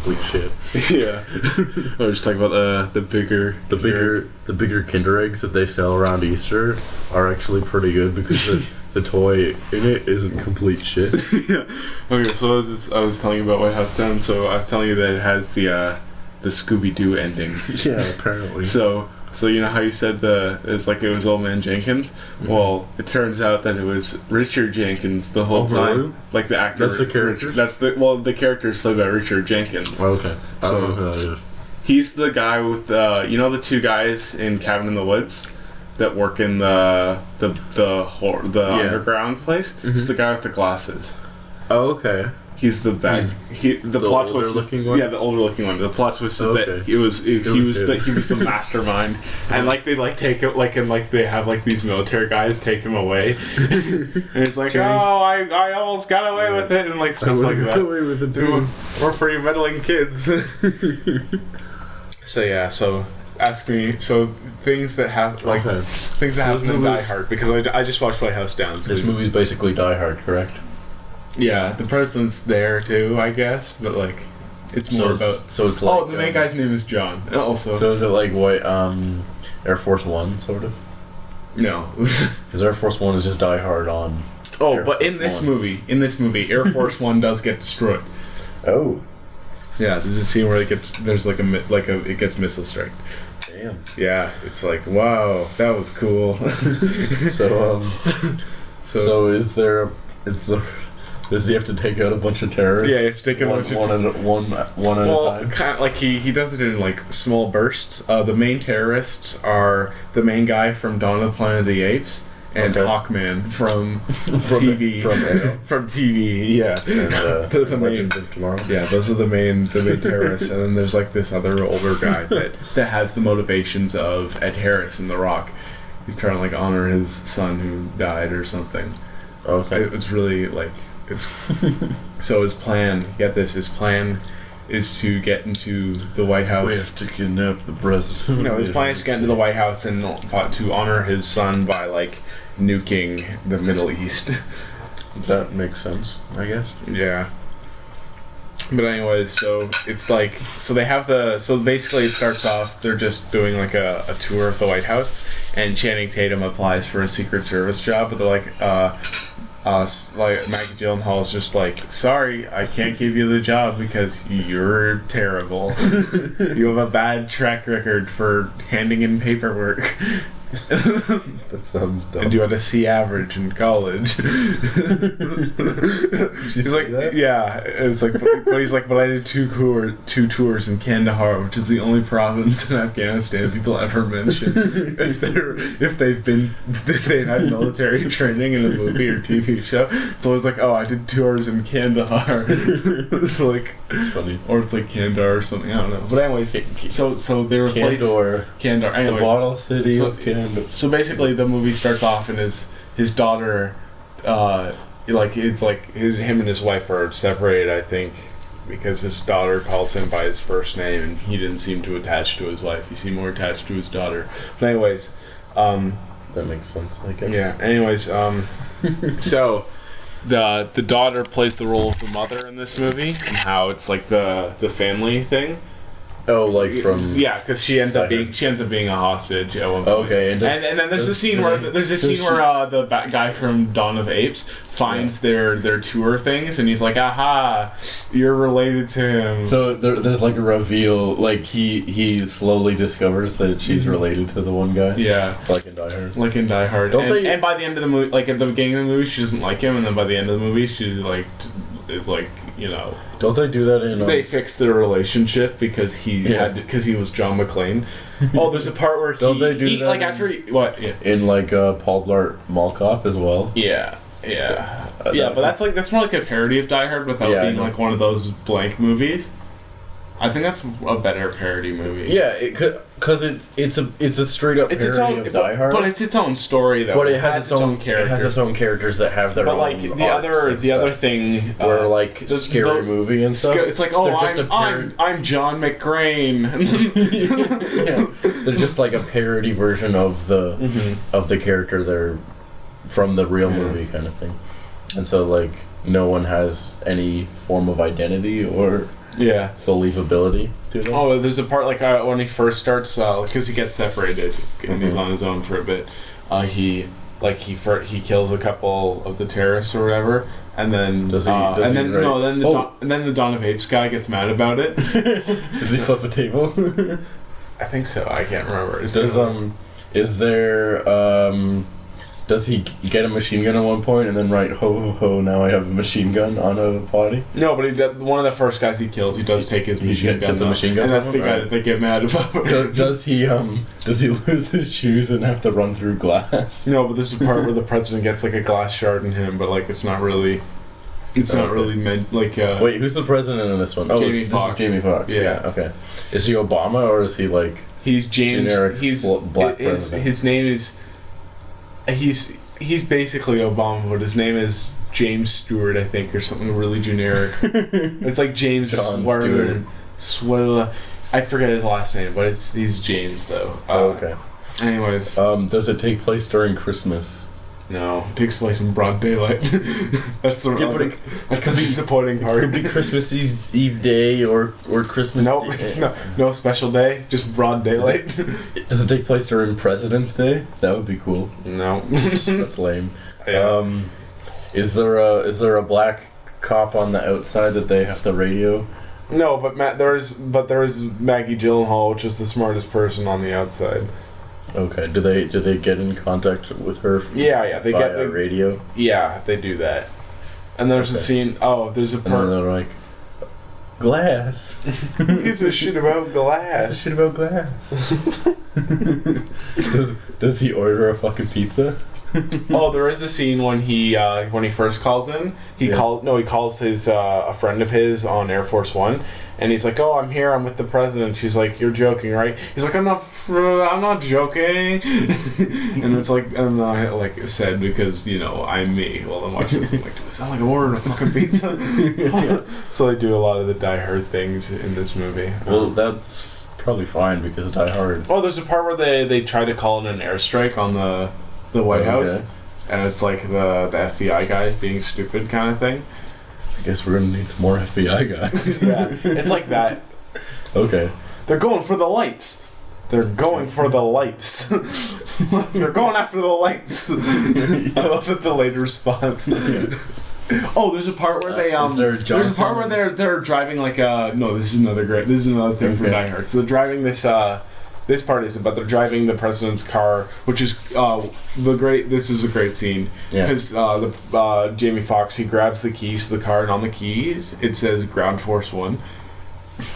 complete shit. Yeah. I was just talking about the bigger Kinder eggs that they sell around Easter are actually pretty good because the toy in it isn't complete shit. Yeah. Okay, so I was telling you about White House Down. So I was telling you that it has the Scooby-Doo ending. Yeah, apparently. So you know how you said it was Old Man Jenkins? Mm-hmm. Well, it turns out that it was Richard Jenkins the whole time. Really? Like the actor. That's the character? The character is played by Richard Jenkins. Oh, okay. I don't know who that is. He's the guy with the two guys in Cabin in the Woods that work in the underground place. Mm-hmm. It's the guy with the glasses. Oh, okay. He's the best. The plot twist looking one? Yeah, the older looking one. The plot twist is that he was the mastermind, and they take it and they have these military guys take him away, and it's like, I almost got away with it, and stuff like that. Away with it, dude. Or for you meddling kids. So ask me. So things that have things that happen in Die Hard, because I just watched White House Down. So this movie's basically Die Hard, correct? Yeah, the president's there too, I guess, but it's more about. So it's like. Oh, the main guy's name is John. Also. So is it like what Air Force One sort of? No. Because Air Force One is just Die Hard on. Oh, but in this movie, Air Force One does get destroyed. Oh. Yeah, there's a scene where it gets it gets missile strike. Damn. Yeah, it's like, wow, that was cool. So does he have to take out a bunch of terrorists? Yeah, he has to take out a bunch of one at a time. Kind of he does it in small bursts. The main terrorists are the main guy from Dawn of the Planet of the Apes and Hawkman from TV. From TV, yeah. And the Legends of Tomorrow. Yeah, those are the main terrorists, and then there's this other older guy that has the motivations of Ed Harris in The Rock. He's trying to honor his son who died or something. Okay. It's really it's so his plan. Get this. His plan is to get into the White House. We have to kidnap the president. No, his plan is to get into the White House and to honor his son by nuking the Middle East. That makes sense, I guess. Yeah. But anyways, so it's so they have so basically it starts off, they're just doing a tour of the White House, and Channing Tatum applies for a Secret Service job, but they're Maggie Gyllenhaal is just sorry, I can't give you the job because you're terrible. You have a bad track record for handing in paperwork. That sounds dumb. And you had a C average in college. He's like, that? Yeah. It's but he's but I did two tours in Kandahar, which is the only province in Afghanistan people ever mention if they've had military training in a movie or TV show. It's always I did tours in Kandahar. It's it's funny, or it's Kandahar or something. I don't know. But anyways, so they replaced Kandahar. Anyways, the bottle city of Kandahar. So basically, the movie starts off, and his daughter, him and his wife are separated, I think, because his daughter calls him by his first name, and he didn't seem too attached to his wife. He seemed more attached to his daughter. But anyways, that makes sense, I guess. Yeah. Anyways, so the daughter plays the role of the mother in this movie, and how it's the family thing. Oh, from because she ends up being a hostage at one point. Okay, and then there's a scene where the guy from Dawn of Apes finds their tour things, and he's like, "Aha, you're related to him." So there's a reveal, he slowly discovers that she's related to the one guy. Yeah, in Die Hard. In Die Hard. And by the end of the movie, at the beginning of the movie, she doesn't like him, and then by the end of the movie, she's Don't they do that in? They fixed their relationship because he was John McClane. Oh, there's a part where don't they do that? After what? Yeah. In Paul Blart Mall Cop as well. Yeah. Yeah. But that's more a parody of Die Hard without being one of those blank movies. I think that's a better parody movie. Yeah, because it's a straight up parody of Die Hard. But it's its own story though. But it has its own characters. It has its own characters that have their own. But the other thing, where scary movie and stuff. It's I'm John McCrane. Yeah, they're just a parody version of the character they're from the real movie kind of thing, and so no one has any form of identity or. Yeah. believability to them. Oh, there's a part like when he first starts, because he gets separated and he's on his own for a bit. He kills a couple of the terrorists or whatever, and then Does he then the Dawn of Apes guy gets mad about it. Does he flip a table? I think so. I can't remember. Does he get a machine gun at one point and then write ho ho ho, now I have a machine gun on a body? No, but one of the first guys he kills, he does take his machine gun. And that's the guy that they get mad about. Does he lose his shoes and have to run through glass? No, but this is the part where the president gets like a glass shard in him, but like it's not really. It's not really meant like. Wait, who's the president in this one? Oh, Jamie Foxx. This is Jamie Foxx. Yeah. Okay. Is he Obama or is he like? He's James. Generic black president. His name is. He's basically Obama, but his name is James Stewart, I think, or something really generic. It's like James Stewart. I forget his last name, but he's James though. Okay. Anyways, does it take place during Christmas? No, it takes place in broad daylight. That's the disappointing part. It could be Christmas Eve day or Christmas. No, day. It's no special day, just broad daylight. Does it take place during President's Day? That would be cool. No, that's lame. Yeah. Is there a black cop on the outside that they have to radio? No, but there is Maggie Gyllenhaal, which is the smartest person on the outside. Okay. Do they get in contact with her? Yeah. They get the radio. Yeah, they do that. And there's a scene. Oh, there's a part. And then they're like, glass. Who gives a shit about glass? Gives a shit about glass. Does he order a fucking pizza? Oh, there is a scene when he first calls in. He calls his a friend of his on Air Force One, and he's like, "Oh, I'm here. I'm with the president." She's like, "You're joking, right?" He's like, I'm not joking." And it's like, I'm not like said because I'm me. Well, I'm watching this. I'm like, do it sound like I'm ordering a fucking pizza? So they do a lot of the Die Hard things in this movie. Well, that's probably fine because Die Hard. Oh, there's a part where they try to call in an airstrike on the White House, and it's like the FBI guys being stupid kind of thing. I guess we're gonna need some more FBI guys. Yeah, it's like that. Okay. They're going for the lights. They're going for the lights. They're going after the lights. I love the delayed response. Oh, there's a part where there's a part where they're driving like a. No, this is another thing for Die Hard. So they're driving this. This part isn't, but they're driving the president's car, which is This is a great scene because Jamie Foxx, he grabs the keys to the car, and on the keys it says Ground Force One.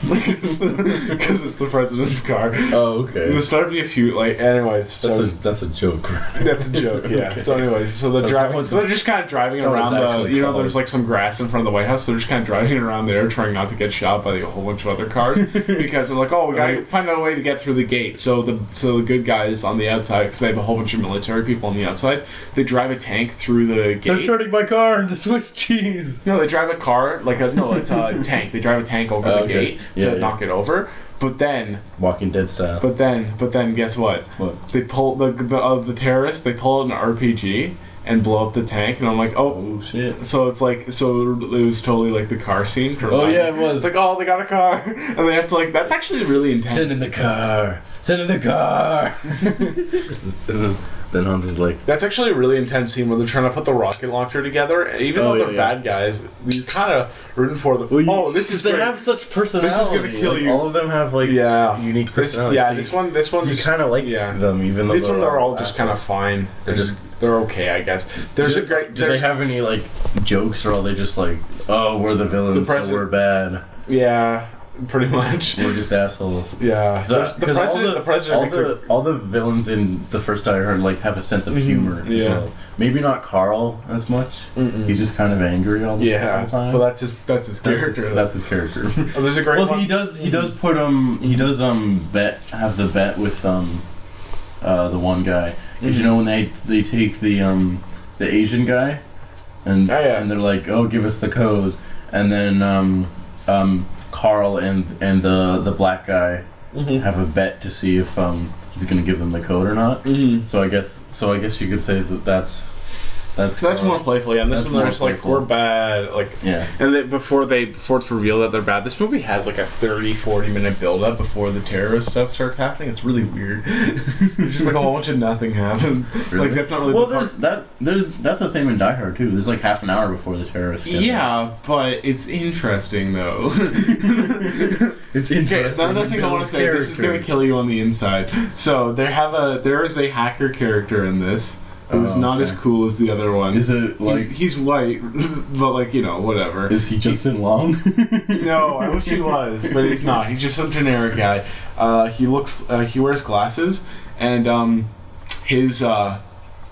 Because it's the president's car. Oh, okay. There's started to be a few anyways. That's a joke. Right? That's a joke. Yeah. Okay. So anyways, they're driving. So they're just kind of driving around there's like some grass in front of the White House. So they're just kind of driving around there, trying not to get shot by a whole bunch of other cars because they're like, oh, we gotta find out a way to get through the gate. So the good guys on the outside, because they have a whole bunch of military people on the outside, they drive a tank through the gate. They're turning my car into Swiss cheese. No, they drive a car it's a tank. They drive a tank over the gate. To knock it over, but then Walking Dead style. But then guess what? What? They pull the terrorists. They pull out an RPG and blow up the tank, and I'm like, oh shit. So it's like it was totally like the car scene. It was. It's like, oh, they got a car, and they have to that's actually really intense. Send in the car. Send in the car. Then Hans is like, that's actually a really intense scene where they're trying to put the rocket launcher together. Even though they're bad guys, you kind of rooting for them. They have such personality. This is gonna kill you. All of them have unique personalities. This one you kind of like them, even though they're all just kind of fine. They're okay, I guess. Do they have any jokes, or are they just like, oh, we're the villains, so we're bad? Yeah. Pretty much. We're just assholes. Yeah. Because all the villains in the first Die Hard have a sense of humor as well. Maybe not Carl as much. Mm-mm. He's just kind of angry all the time. But that's his character. That's his character. Oh, there's a great one. He does put have the bet with the one guy. Because when they take the Asian guy and they're like, oh, give us the code, and then Carl and the black guy have a bet to see if he's going to give them the code or not. Mm-hmm. So I guess you could say that's That's more playful, yeah. And this one they're just like, playful. we're bad, like, Yeah. And then before it's revealed that they're bad, this movie has like a 30-40 minute build up before the terrorist stuff starts happening. It's really weird. It's just like a whole bunch of nothing happens. Really? Like that's not really. Well, that's the same in Die Hard too. There's like half an hour before the terrorists. Yeah, but it's interesting though. It's interesting. Okay, another thing I want to say. This is going to kill you on the inside. So there is a hacker character in this. Who's not as cool as the other one. Is it like he's white, but like whatever. Is he Justin Long? No, I wish he was, but he's not. He's just some generic guy. He wears glasses, and his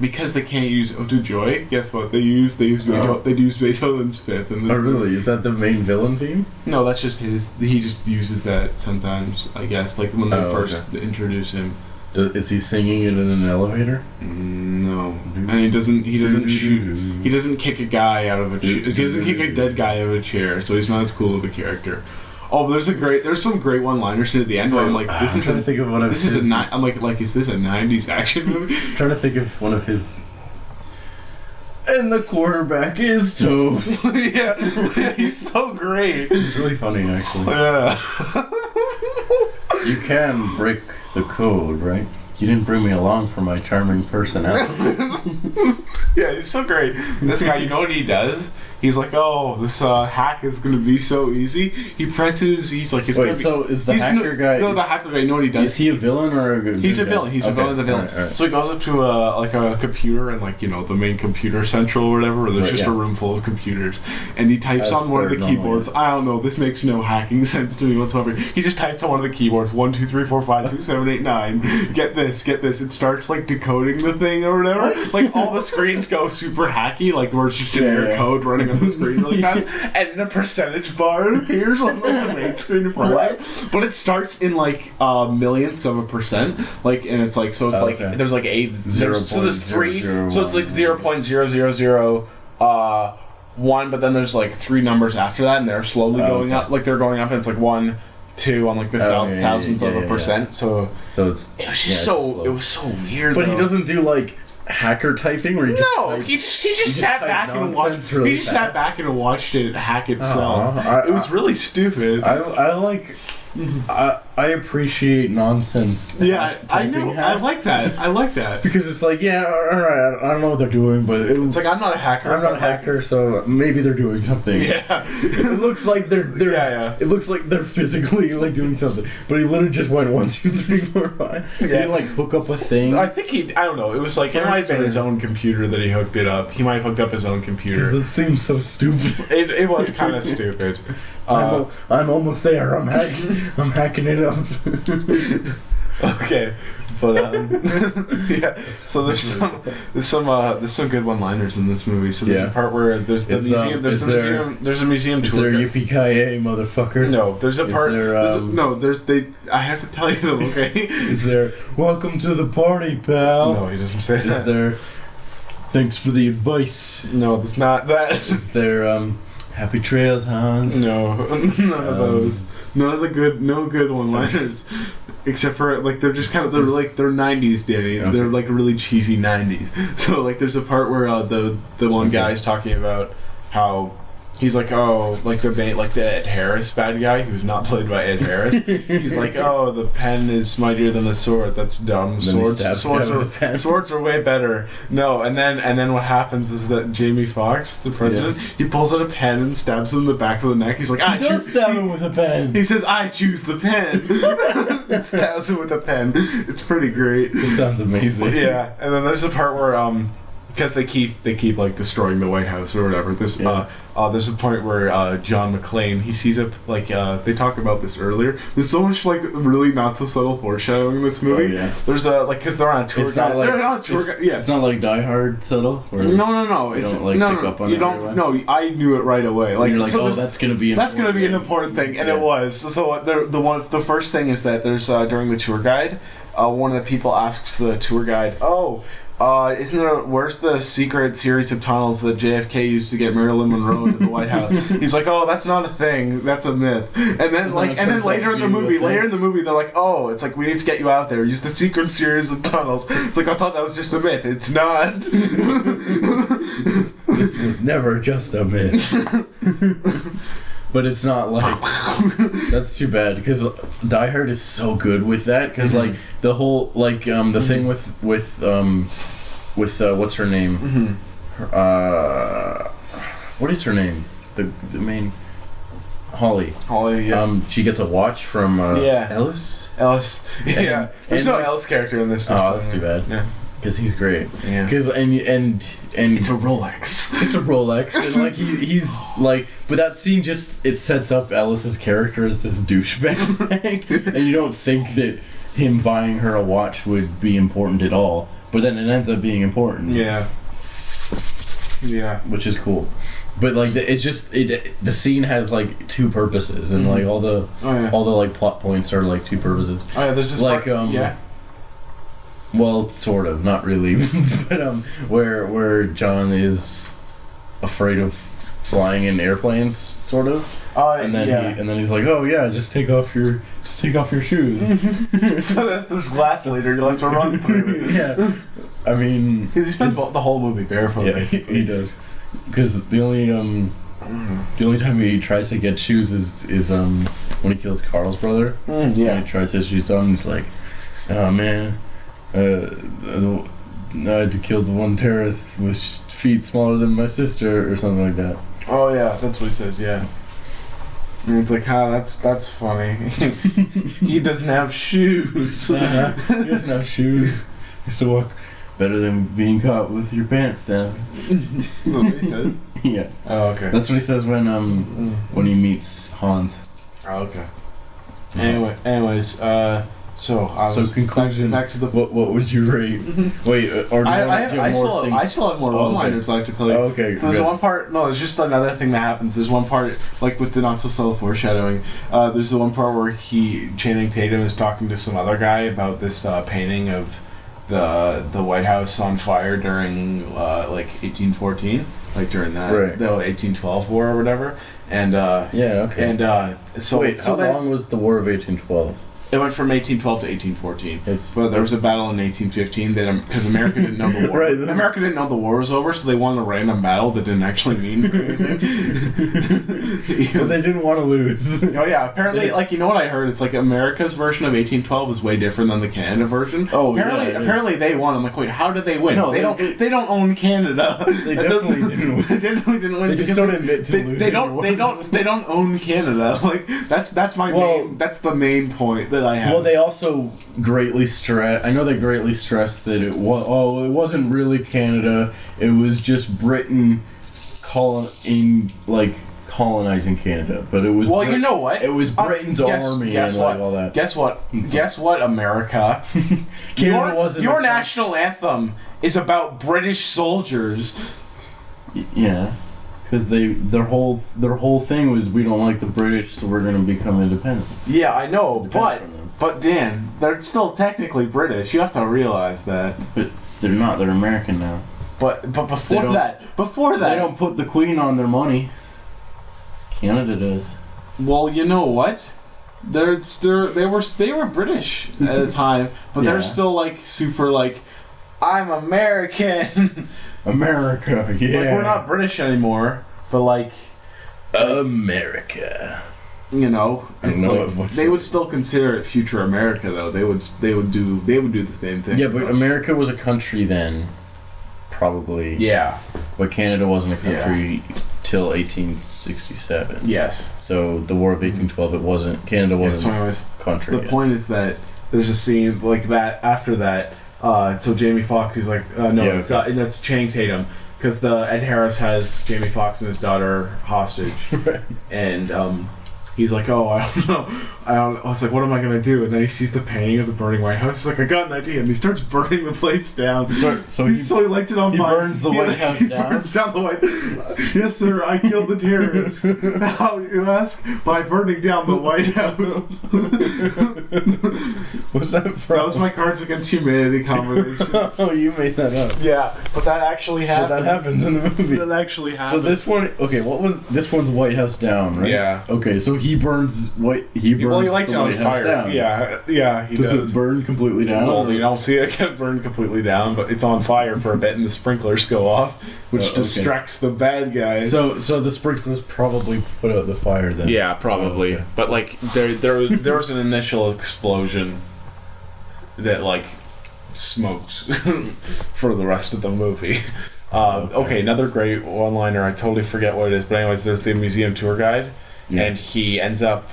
because they can't use Ode to Joy. Guess what they use? They use Beethoven's Fifth. In this really? movie. Is that the main villain theme? No, that's just his. He just uses that sometimes. I guess like when they first introduce him. Is he singing it in an elevator? No, and he doesn't shoot. He doesn't kick a guy out of a chair. He doesn't kick a dead guy out of a chair, so he's not as cool of a character. Oh, but there's some great one-liners at the end where I'm like, this is I'm like, is this a '90s action movie? I'm trying to think of one of his. And the quarterback is toast. yeah, he's so great. It's really funny, actually. Yeah. You can break the code, right? You didn't bring me along for my charming personality. Yeah, he's so great. This guy, you know what he does? He's like, oh, this hack is going to be so easy. He presses, he's like, it's Wait, gonna be, so is the hacker guy... No, the hacker guy, you know what he does? Is he a villain or a good He's a guy? villain. He's a villain of the villains. All right. So he goes up to a computer and the main computer central or whatever, where there's just a room full of computers. And he types on one of the keyboards. I don't know, this makes no hacking sense to me whatsoever. He just types on one of the keyboards, 1, 2, 3, 4, 5, 6, 7, 8, 9. Get this. It starts like decoding the thing or whatever. Like all the screens go super hacky, like where it's just generic code running on the screen really fast. And the percentage bar appears on the main screen in front of it. But it starts in like millionths of a percent. Like, and it's like, so it's like, there's like 8, so there's 3, so it's like 0.0001, but then there's like 3 numbers after that, and they're slowly going up, like they're going up, and it's like 1, 2 on like the thousandth of a percent. So it was just it was so weird. But he doesn't do like hacker typing where he just sat back and watched. He just sat back and watched it hack itself. It was really stupid. I like. I appreciate nonsense. Yeah, I know. I like that. Because it's like, yeah, alright, I don't know what they're doing, but it's like, I'm not a hacker. I'm not a hacker, so maybe they're doing something. Yeah. It looks like they're It looks like they're physically like doing something, but he literally just went 1, 2, 3, 4, 5. Yeah. He like hook up a thing. I think I don't know. It was like, it might have been his own computer that he hooked it up. He might have hooked up his own computer. Because it seems so stupid. It was kind of stupid. I'm almost there. I'm hacking it up. Okay, but yeah. So there's some good one-liners in this movie. So there's a part where there's the museum. There's a museum tour. Is there yippee-ki-yay, motherfucker? No, there's a part. I have to tell you them. Okay. Is there welcome to the party, pal? No, he doesn't say that. Is there thanks for the advice? No, it's not that. Is there happy trails, Hans? No, none of those. No good one-liners. Except for, like, they're just kind of, they're 90s, Danny. Okay. They're, like, really cheesy 90s. So, like, there's a part where the one guy's talking about how he's like, oh, like the Ed Harris bad guy, who's not played by Ed Harris. He's like, oh, the pen is mightier than the sword. That's dumb. Swords are way better. No, and then what happens is that Jamie Foxx, the president, he pulls out a pen and stabs him in the back of the neck. He's like, he does stab him with a pen. He says, I choose the pen. And stabs him with a pen. It's pretty great. It sounds amazing. Yeah, and then there's a part where because they keep like destroying the White House or whatever. There's a point where John McClane, he sees they talk about this earlier. There's so much like really not so subtle foreshadowing in this movie. Oh, yeah. There's because they're on a tour guide. They're on a tour guide. Yeah. It's not like Die Hard subtle. No. It's don't like pick up on you it don't. Right No, I knew it right away. Like, you're like, so that's gonna be an important thing, and it was. So the first thing is that there's during the tour guide, one of the people asks the tour guide, Isn't there? Where's the secret series of tunnels that JFK used to get Marilyn Monroe into the White House? He's like, oh, that's not a thing. That's a myth. And then later in the movie, they're like, oh, it's like we need to get you out there. Use the secret series of tunnels. It's like I thought that was just a myth. It's not. This was never just a myth. But it's not like that's too bad because Die Hard is so good with that because like the whole like the thing with what's her name? What is her name? The main Holly. Yeah. She gets a watch from Ellis. Yeah. There's no Ellis character in this. Oh, that's too bad. Yeah. Because he's great. Yeah. Because and it's a Rolex. It's a Rolex, and like he's like, but that scene just it sets up Ellis's character as this douchebag, and you don't think that him buying her a watch would be important at all, but then it ends up being important. Yeah. Yeah. Which is cool, but like it's just the scene has like two purposes, and like all the like plot points are like two purposes. Oh yeah, there's this like yeah. Well, sort of, not really, but where John is afraid of flying in airplanes, sort of, and then he's like, oh yeah, just take off your shoes. So that there's glass later you'll have to run through. Yeah, I mean, he spends the whole movie barefoot. Yeah, he does, because the only time he tries to get shoes is when he kills Carl's brother. Yeah, and he tries his shoes on, and he's like, oh man. I had to kill the one terrorist with feet smaller than my sister, or something like that. Oh yeah, that's what he says. Yeah, and it's like, that's funny. He doesn't have shoes. He doesn't have shoes. He has to walk better than being caught with your pants down. That's what he says. Yeah. Oh okay. That's what he says when he meets Hans. Oh okay. Anyways, So conclusion. Back to the. What would you rate? Wait, or do I still have more one-liners I'd like to tell you. Oh, okay. So there's one part. No, there's just another thing that happens. There's one part like with the not so subtle foreshadowing. There's the one part where Channing Tatum is talking to some other guy about this painting of the White House on fire during like 1814, like during that the 1812 war or whatever. And yeah, okay. And so wait, how long was the War of 1812? It went from 1812 to 1814. But there was a battle in 1815 because America didn't know the war. America didn't know the war was over, so they won a random battle that didn't actually mean anything. But they didn't want to lose. Oh yeah, apparently, like you know what I heard? It's like America's version of 1812 is way different than the Canada version. Oh, apparently they won. I'm like, wait, how did they win? No, they don't own Canada. They definitely didn't win. They definitely didn't win. They just don't admit to losing. They don't own Canada. Like that's the main point that I have. Well, they also greatly stress. I know they greatly stressed that it wasn't really Canada. It was just Britain colonizing Canada, but it was. Well, you know what? It was Britain's army and like all that. Guess what, America? Canada wasn't. Your national anthem is about British soldiers. Yeah. Because their whole thing was we don't like the British, so we're gonna become independent. Yeah, I know, but Dan, they're still technically British. You have to realize that. But they're not. They're American now. But before that, they don't put the Queen on their money. Canada does. Well, you know what? They were British at the time, but they're still like super like, I'm American. America, yeah. Like we're not British anymore, but like America. You know, they would still consider it future America though. They would do the same thing. Yeah, but America was a country then, probably. Yeah. But Canada wasn't a country till 1867. Yes. So the War of 1812, Canada wasn't a country. The point is that there's a scene like that after that. So Jamie Foxx, he's like, that's Channing Tatum, because Ed Harris has Jamie Foxx and his daughter hostage, and he's like, oh, I don't know. I was like, what am I going to do? And then he sees the painting of the burning White House. He's like, I got an idea. And he starts burning the place down. So he lights it on fire. He burns the White House down? Burns down the White. Yes, sir, I killed the terrorists. How, you ask? By burning down the White House. What's that from? That was my Cards Against Humanity combination. Oh, you made that up. Yeah, but that actually happened. But that happens in the movie. That actually happened. So this one, okay, this one's White House Down, right? Yeah. Okay, so he burns Well, he lights it the on White House fire. down. Yeah, he does. Does it burn completely down? Well, you don't see it get burned completely down, but it's on fire for a bit, and the sprinklers go off, which okay. distracts the bad guys. So the sprinklers probably put out the fire then. Yeah, probably. Okay. But like there was an initial explosion that like smokes for the rest of the movie. Okay, another great one-liner. I totally forget what it is, but anyways, there's the museum tour guide, and he ends up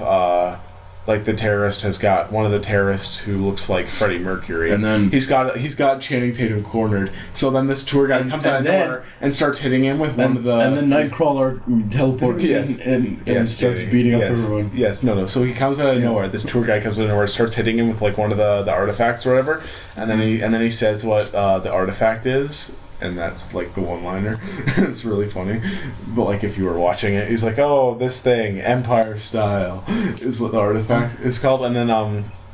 like the terrorist has got one of the terrorists who looks like Freddie Mercury, and then he's got Channing Tatum cornered. So then this tour guide comes out of nowhere and starts hitting him with one of the. And then Nightcrawler teleports in and starts beating up everyone. Yes, no. So he comes out of nowhere. This tour guide comes out of nowhere, starts hitting him with like one of the artifacts or whatever, and then he says what the artifact is. And that's like the one-liner. It's really funny. But like if you were watching it, he's like, "Oh, this thing, Empire style, is what the artifact is called." And then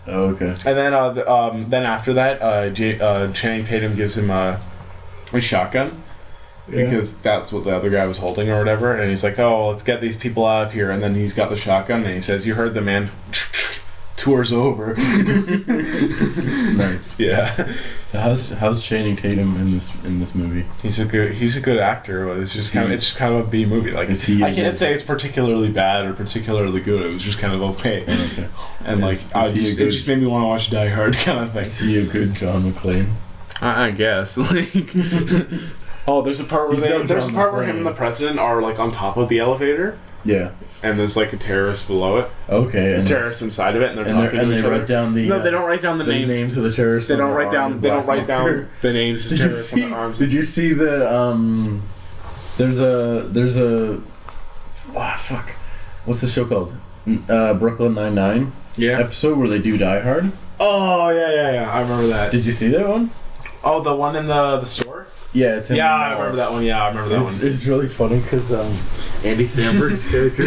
okay. And then after that, Channing Tatum gives him a shotgun because that's what the other guy was holding or whatever. And he's like, "Oh, let's get these people out of here." And then he's got the shotgun and he says, "You heard the man." Tour's over. Nice. Yeah. So how's Channing Tatum in this movie? He's a good actor, but it's just kind of a B movie. Like I can't say it's particularly bad or particularly good. It was just kind of okay. And it just made me want to watch Die Hard kind of thing. Is he a good John McClane? I guess. Like oh, there's a part where him and the president are like on top of the elevator. Yeah. And there's like a terrorist below it. Okay. And terrorists inside of it, and they're talking to each other. Write down the. No, they don't write down the names of the terrorists. They don't write down. They don't write down the names of the terrorists on their arms. Did you see the There's a. Oh, fuck. What's the show called? Brooklyn Nine-Nine. Yeah. Episode where they do Die Hard. Oh yeah. I remember that. Did you see that one? Oh, the one in the store. Yeah, it's in I remember that one. Yeah, I remember that one. It's really funny because Andy Samberg's character,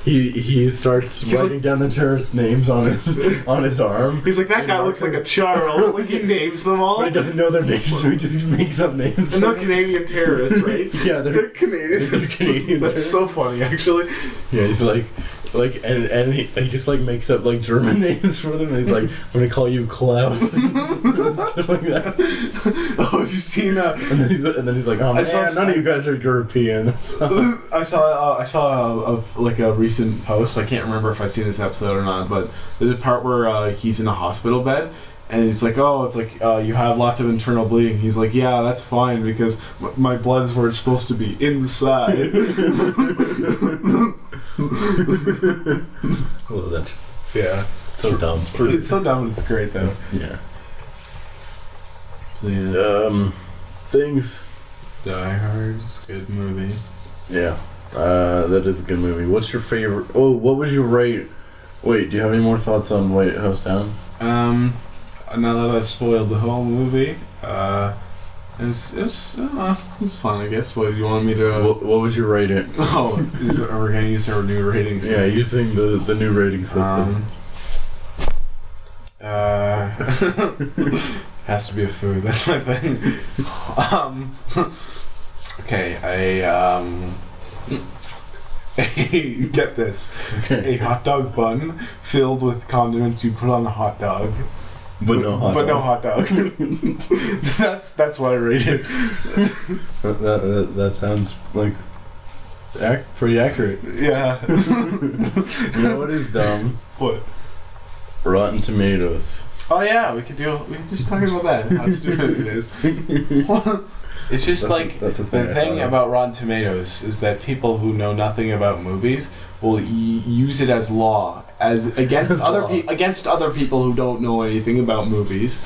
he starts writing down the terrorist names on his arm. He's like, that guy looks like a Charles. Like he names them all. But he doesn't know their names, so he just makes up names. And they're Canadian terrorists, right? Yeah, they're Canadian. Canadian. That's so funny, actually. Yeah, he's like and he just like makes up like German names for them. And he's like, I'm gonna call you Klaus. Stuff like that. Oh, have you seen that? And then he's like, oh man, none of you guys are European. So. I saw a recent post. I can't remember if I've seen this episode or not, but there's a part where he's in a hospital bed. And it's like, you have lots of internal bleeding. He's like, yeah, that's fine because my blood is where it's supposed to be, inside. I love that. Yeah. It's so dumb. It's so dumb, but it's great though. Yeah. So, yeah. Things. Die Hard's a good movie. Yeah. That is a good movie. What's your favorite? Oh, what was your rate? Wait, do you have any more thoughts on White House Down? Now that I've spoiled the whole movie, it's fun, I guess. What do you want me to? What was your rating? Oh, are we gonna use our new rating system? Yeah, using the new rating system. Has to be a food. That's my thing. Okay, get this. Okay. A hot dog bun filled with condiments you put on a hot dog. But no hot dog. That's what I rated. That sounds like pretty accurate. Yeah. You know what is dumb? What? Rotten Tomatoes. Oh yeah, we could just talk about that. How stupid it is. It's just that's the thing about Rotten Tomatoes is that people who know nothing about movies will use it as law against other people who don't know anything about movies.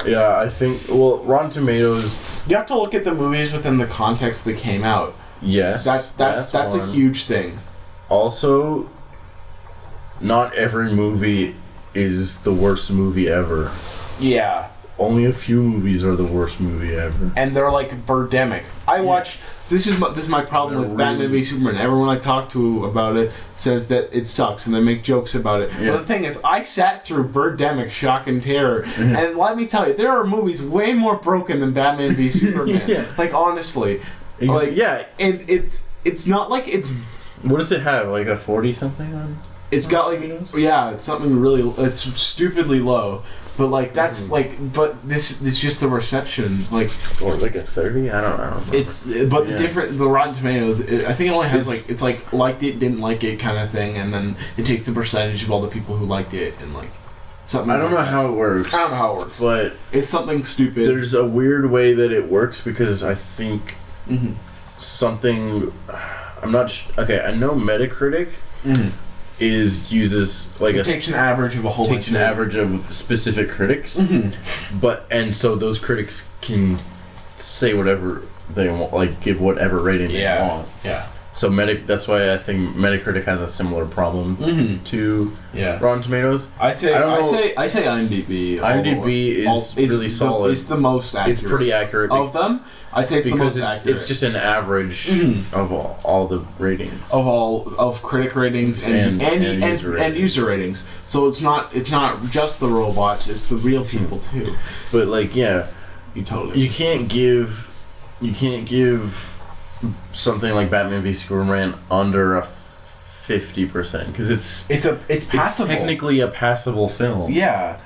Yeah, I think. Well, Rotten Tomatoes. You have to look at the movies within the context they came out. Yes, that's a huge thing. Also, not every movie is the worst movie ever. Yeah. only a few movies are the worst movie ever. And they're like Birdemic. I watched. This is my problem with Batman v Superman. Everyone I talk to about it says that it sucks, and they make jokes about it. Yeah. But the thing is, I sat through Birdemic, Shock and Terror, and let me tell you, there are movies way more broken than Batman v Superman. Like honestly, like and it's not like it's. What does it have? Like a 40-something on? It's got like it's something really. It's stupidly low. But like that's but this is just the reception, like or like a 30. I don't know. It's the Rotten Tomatoes. I think it only has it's like liked it, didn't like it kind of thing, and then it takes the percentage of all the people who liked it and like something. I don't know how it works. I don't know how it works, but it's something stupid. There's a weird way that it works because I think something. I'm not okay. I know Metacritic. Uses like takes an average of a whole takes an average of specific critics, but and so those critics can say whatever they want, like give whatever rating they want. Yeah. So that's why I think Metacritic has a similar problem to Rotten Tomatoes. I say IMDb. IMDb is really solid. It's the most accurate. It's pretty accurate of them. I'd say because the most accurate. It's just an average of all the ratings of critic ratings and user ratings. So it's not just the robots; it's the real people too. But like you can't give something like Batman v Superman under a 50% because it's passable. It's technically a passable film. Yeah.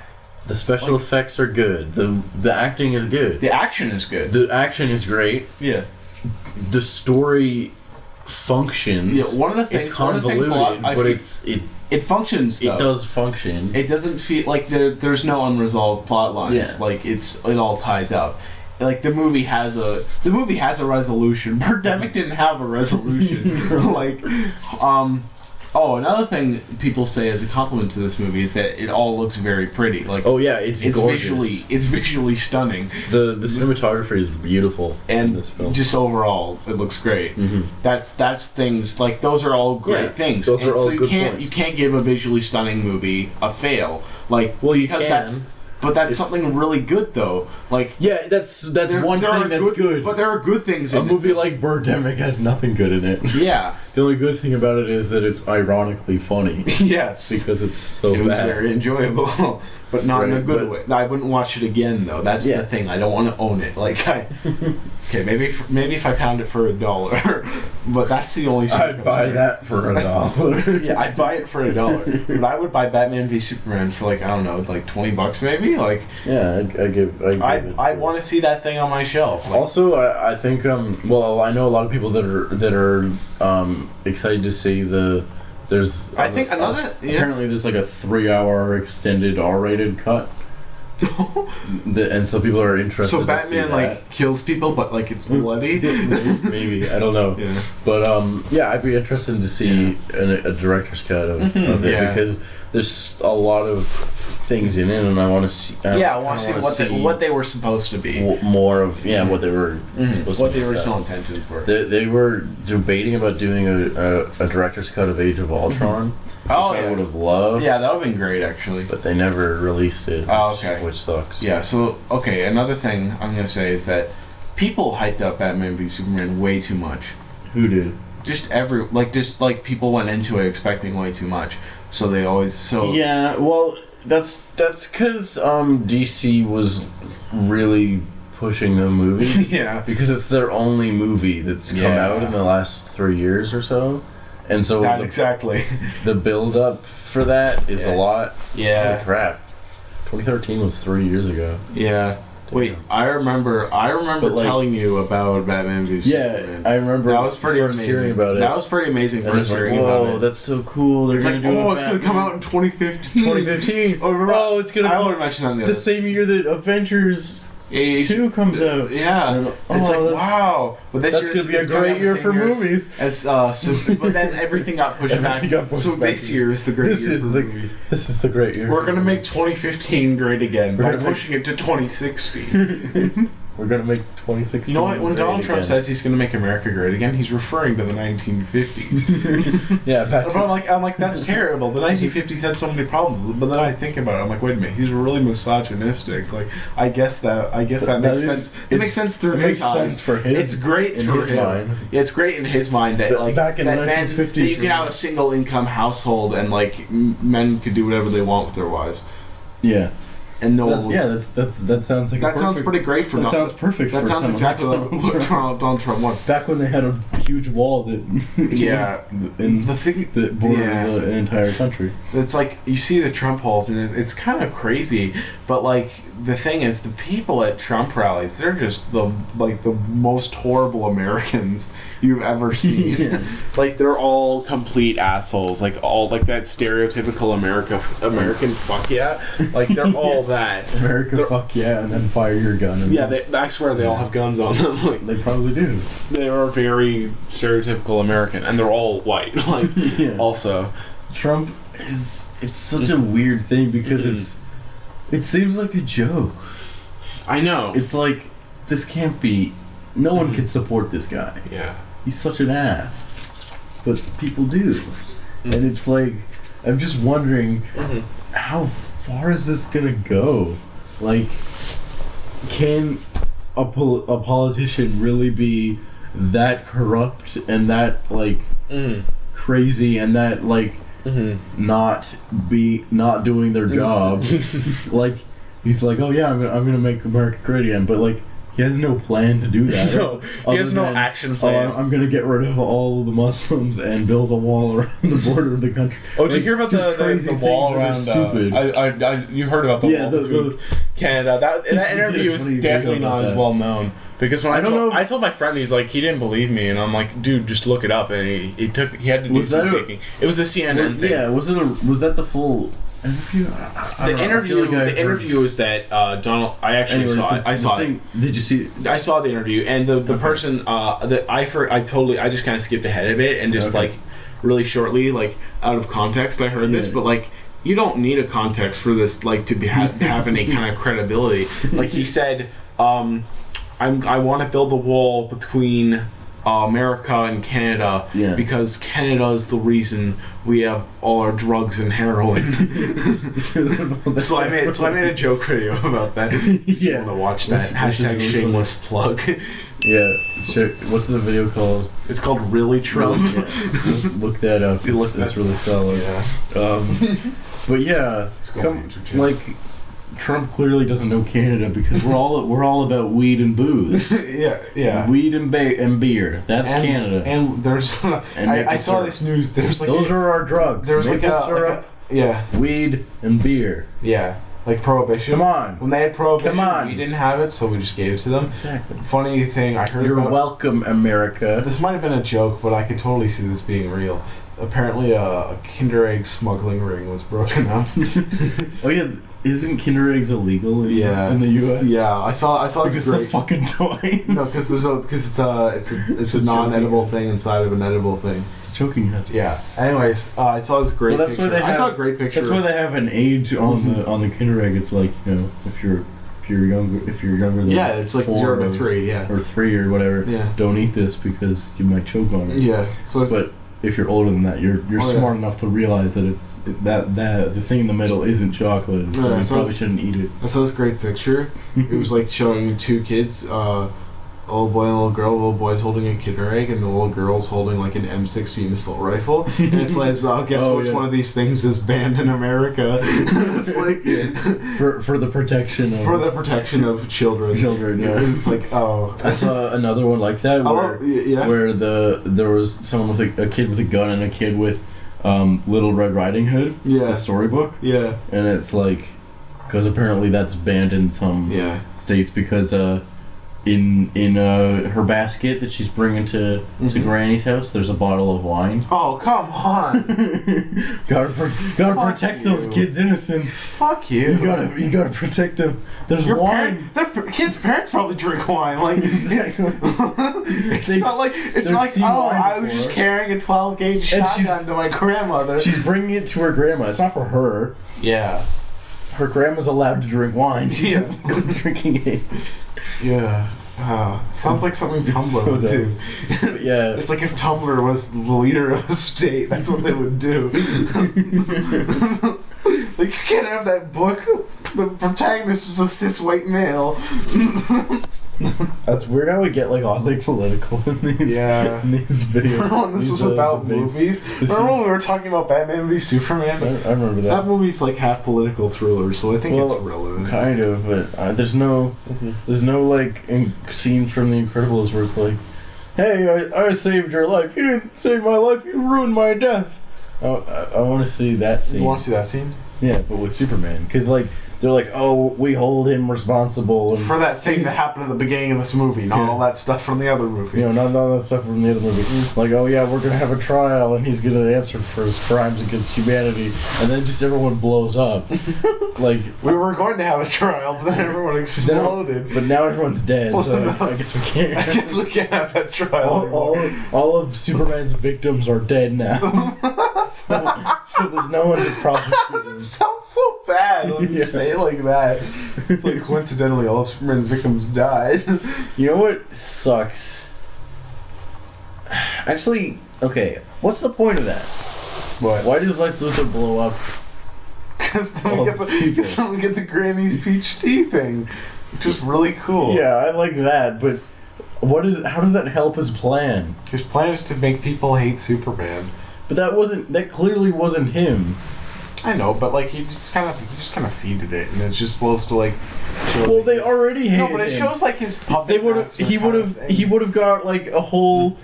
The special effects are good. The acting is good. The action is good. The action is great. Yeah. The story functions. Yeah. One of the things. It's convoluted, but it functions. Though. It does function. It doesn't feel like there's no unresolved plot lines. Yeah. Like it all ties out. Like the movie has a resolution. Birdemic didn't have a resolution. Another thing people say as a compliment to this movie is that it all looks very pretty. Like it's gorgeous. It's visually stunning. The cinematography is beautiful in this film. Just overall, it looks great. That's things like those are all great things. Those are all good points. You can't give a visually stunning movie a fail. But that's something really good, though. Like that's one thing that's good. But there are good things in a movie like Birdemic has nothing good in it. Yeah. The only good thing about it is that it's ironically funny. Yes. Because it's so bad. It was very enjoyable, but not in a good way. I wouldn't watch it again, though. That's the thing. I don't want to own it. Maybe if I found it for $1, but that's the only. I'd buy that for $1. Yeah, I'd buy it for $1. But I would buy Batman v Superman for I don't know, $20 maybe. I want to see that thing on my shelf. Also, I think I know a lot of people that are excited to see there's. I think apparently there's like a 3-hour extended R-rated cut. And so people are interested. So Batman kills people, but it's bloody. Maybe I don't know. Yeah. But I'd be interested to see a director's cut of it because there's a lot of things in it, and I want to see. I want to see what they were supposed to be. More of what they were supposed what to be. What the original intentions were. They were debating about doing a director's cut of Age of Ultron. Which I would have loved. Yeah, that would have been great, actually. But they never released it. Oh, okay. Which sucks. Yeah, so, another thing I'm going to say is that people hyped up Batman v Superman way too much. Who did? Just people went into it expecting way too much. So they always, Yeah, well, that's because DC was really pushing the movie. Yeah. Because it's their only movie that's come out in the last 3 years or so. And so exactly. The build up for that is a lot. Yeah. Holy crap. 2013 was 3 years ago. Yeah. Wait, I remember telling you about Batman v Superman. Yeah, I remember that was pretty first amazing. hearing about it. That was pretty amazing first hearing about it. Whoa, that's so cool. They're going to do it's going to come out in 2015. 2015. Oh, it's going to come out the same year that Avengers 2 comes out. Yeah. It's wow. But this that's going to be a great year for movies. But then everyting got pushed back. This year is the great year for movies. This is the great year. We're going to make 2015 great again by pushing it to 2016. We're gonna make 2016. You know what? When Donald Trump again. says he's gonna make America great again, he's referring to the 1950s. Yeah, back But I'm like, that's terrible. The 1950s had so many problems. But then I think about it, I'm like, wait a minute, he's really misogynistic. Like, I guess that makes sense. It makes sense through his eyes. Sense for his. It's great in for his him. mind. Yeah, it's great in his mind that like back in that the men, 1950s, that you can have a single income household and like men could do whatever they want with their wives. Yeah. And no That's, one. yeah, that sounds like That sounds pretty great for that sounds perfect. That for sounds someone exactly like like what Donald Trump wants. Back when they had a huge wall that Yeah. in The thing that bordered the entire country. It's like you see the Trump halls and it's kind of crazy, but like the thing is the people at Trump rallies, they're just the most horrible Americans you've ever seen. Yeah. Like they're all complete assholes, like all like that stereotypical American fuck yeah, like they're all that. America, fuck yeah, and then fire your gun. And Yeah, I swear they all have guns on them. Like they probably do. they are very stereotypical American, and they're all white. Like Yeah. also. Trump it's such a weird thing because it seems like a joke. I know. It's like this can't be. No one can support this guy. Yeah. He's such an ass, but people do, and it's like I'm just wondering how far is this gonna go? Like, can a politician really be that corrupt and that like crazy and that like not doing their job? Like he's like, oh yeah, I'm gonna make America great again, but like he has no plan to do that. No, he has no action plan. I'm gonna get rid of all of the Muslims and build a wall around the border of the country. Oh, did you hear about the wall around? Stupid. You heard about the wall between Canada? That interview is definitely not as well known. Because when I told my friend, he's like, he didn't believe me, and I'm like, dude, just look it up. And he had to do some digging. It was a CNN thing. Yeah, was that the full interview? The interview is that Donald. I actually saw it. I saw it. Did you see? I saw the interview, and the person that I just kind of skipped ahead of it and just like really shortly, like out of context, I heard this, but like. You don't need a context for this, like, to have any kind of credibility. Like he said, I want to build a wall between America and Canada because Canada is the reason we have all our drugs and heroin. So I made a joke video about that. Yeah, want to watch that? Hashtag shameless plug. Yeah, sure. What's the video called? It's called Really Trump. Look that up. That's really solid. Yeah. But yeah, like Trump clearly doesn't know Canada because we're all about weed and booze. Yeah. Weed and beer. That's Canada. And there's I saw this news. There's like those are our drugs. There's maple like syrup, weed and beer. Yeah. Like Prohibition. Come on. When they had Prohibition, we didn't have it, so we just gave it to them. Exactly. Funny thing, I heard You're welcome, America. This might have been a joke, but I could totally see this being real. Apparently, a Kinder Egg smuggling ring was broken up. Oh yeah, isn't Kinder Eggs illegal in the U.S.? Yeah, I saw. Because the fucking toys. No, because it's a non-edible thing inside of an edible thing. It's a choking hazard. Yeah. Anyways, I saw this great. Well, that's picture. why they have, I saw a great picture. That's why they have an age on the Kinder Egg. It's like, you know, if you're younger than it's like 0 to 3, or 3 or whatever. Yeah. Don't eat this because you might choke on it. Yeah. So but if you're older than that, you're smart enough to realize that that the thing in the middle isn't chocolate, so you probably shouldn't eat it. I saw this great picture. It was like showing two kids, a little boy and a little girl. The little boy's holding a Kinder Egg, and the little girl's holding like an M16 assault rifle. And it's like, guess which one of these things is banned in America? It's like for the protection of children. Children, yeah. It's like I saw another one like that where there was someone with a kid with a gun and a kid with Little Red Riding Hood. Yeah. The storybook. Yeah. And it's like, because apparently that's banned in some states because in her basket that she's bringing to Granny's house, there's a bottle of wine. Oh, come on! gotta protect those kids' innocence. Fuck you! You gotta protect them. There's wine. Kids' parents probably drink wine. Like exactly. it's not like I was just carrying a 12-gauge shotgun to my grandmother. She's bringing it to her grandma. It's not for her. Yeah. her grandma's allowed to drink wine. She's Yeah. drinking age. Yeah. Sounds like something Tumblr would do. Yeah. It's like if Tumblr was the leader of a state, that's what they would do. Like, you can't have that book. The protagonist was a cis white male. That's weird how we get like oddly political in these in these videos. Remember when this was about movies? Remember when we were talking about Batman v Superman? I remember that. That movie's like half political thriller, so I think it's relevant. Kind of, but there's no like scene from The Incredibles where it's like, hey, I saved your life. You didn't save my life. You ruined my death. I want to see that scene. You want to see that scene? Yeah, but with Superman, because like they're like, oh, we hold him responsible for that thing that happened at the beginning of this movie, not all that stuff from the other movie. You know, not all that stuff from the other movie. Like, oh yeah, we're gonna have a trial, and he's gonna answer for his crimes against humanity, and then just everyone blows up. Like we were going to have a trial, but then everyone exploded. But now everyone's dead, so I guess we can't. I guess we can't have that trial. All of Superman's victims are dead now. so there's no one to prosecute him. It sounds so bad when you say it like that. It's like coincidentally all of Superman's victims died. You know what sucks? Actually, okay, what's the point of that? What? Why does Lex Luthor blow up? Because then we get the Granny's peach tea thing, which is really cool. Yeah, I like that, but how does that help his plan? His plan is to make people hate Superman. But that clearly wasn't him. I know, but like he just kind of feeded it, and it's just supposed to like. Well, they already hated him. No, but it shows like his puppet. He would have got like a whole.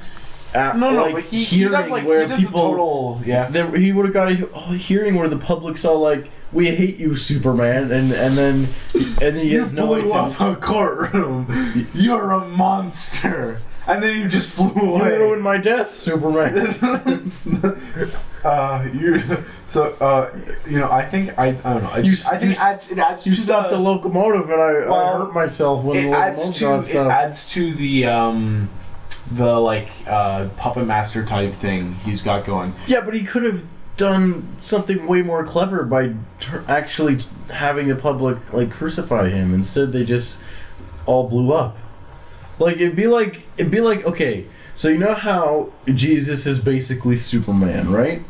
But he does like where he does people. The total, he would have got a hearing where the public's all like, "We hate you, Superman," and then he has no blew up a courtroom. You're a monster. And then you just flew away. You ruined my death, Superman. I think I don't know. You stopped the locomotive, and I hurt myself when the locomotive got stopped. It adds to the puppet master type thing he's got going. Yeah, but he could have done something way more clever by actually having the public like crucify him. Instead, they just all blew up. Like it'd be like okay, so you know how Jesus is basically Superman, right?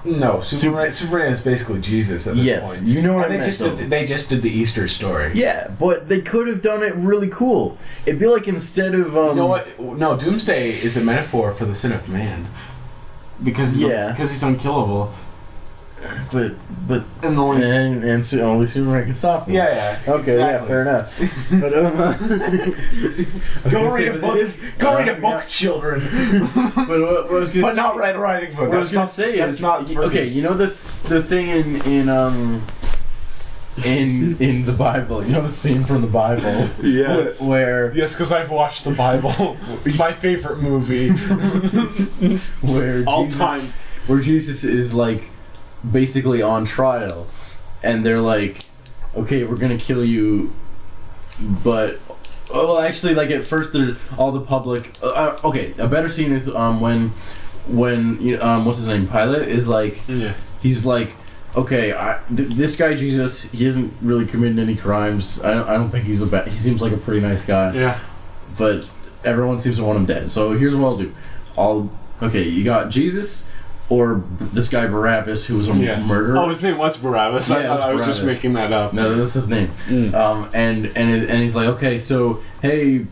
No, Superman is basically Jesus at this point. Yes, you know what I meant. They just did the Easter story. Yeah, but they could have done it really cool. It'd be like instead of you know what? No, Doomsday is a metaphor for the sin of man. Because he's unkillable. But and only Superman can stop him. Yeah. Okay, exactly. Yeah, fair enough. But go read a book. Go read a book, children. But not write a writing book. What I was gonna say is okay. You know the thing in the Bible. You know the scene from the Bible. Yes. Where because I've watched the Bible. It's my favorite movie. All time. Where Jesus is like basically on trial, and they're like, okay, we're gonna kill you, but actually, like at first they're all the public. Okay, a better scene is when what's his name, Pilate is like, he's like, okay, this guy Jesus, he hasn't really committed any crimes. I don't think he's he seems like a pretty nice guy. Yeah, but everyone seems to want him dead. So here's what I'll do. Okay, you got Jesus. Or this guy Barabbas, who was a murderer. Oh, his name was Barabbas. I thought I was just making that up. No, that's his name. And he's like, okay, so hey,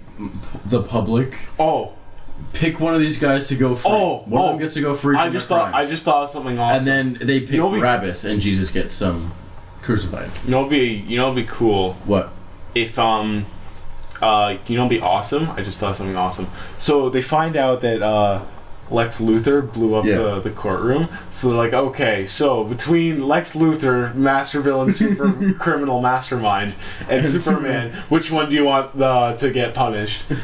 the public. Oh, pick one of these guys to go free. One of them gets to go free. I just thought of something awesome. And then they pick Barabbas, and Jesus gets crucified. It'd be cool. What? If it'd be awesome. I just thought of something awesome. So they find out that Lex Luthor blew up the courtroom. So they're like, okay, so between Lex Luthor, master villain, super criminal mastermind, and Superman, which one do you want to get punished? And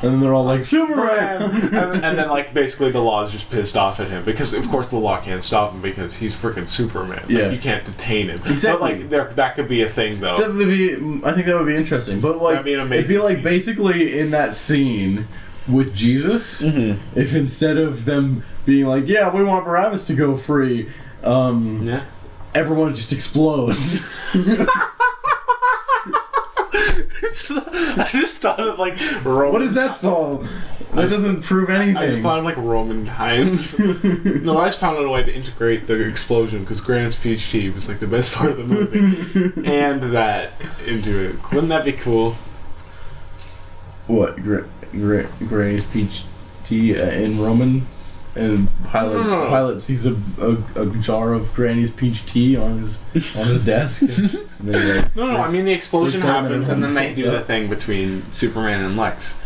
then they're all like, Superman! and then like basically the law is just pissed off at him because of course the law can't stop him because he's freaking Superman. Like, you can't detain him. Exactly. But like that could be a thing though. I think that would be interesting. But like, that'd be an amazing it'd be like basically in that scene with Jesus, if instead of them being like, yeah, we want Barabbas to go free, and everyone just explodes. I just thought of like Roman. What is that song? That doesn't prove anything. I just thought of like Roman times. No, I just found out a way to integrate the explosion because Granny's peach tea was like the best part of the movie, and that into it. Wouldn't that be cool? What? Granny's peach tea in Romans? And Pilate sees a jar of Granny's peach tea on his desk. Like, no, I mean the explosion happens and then they do the thing between Superman and Lex.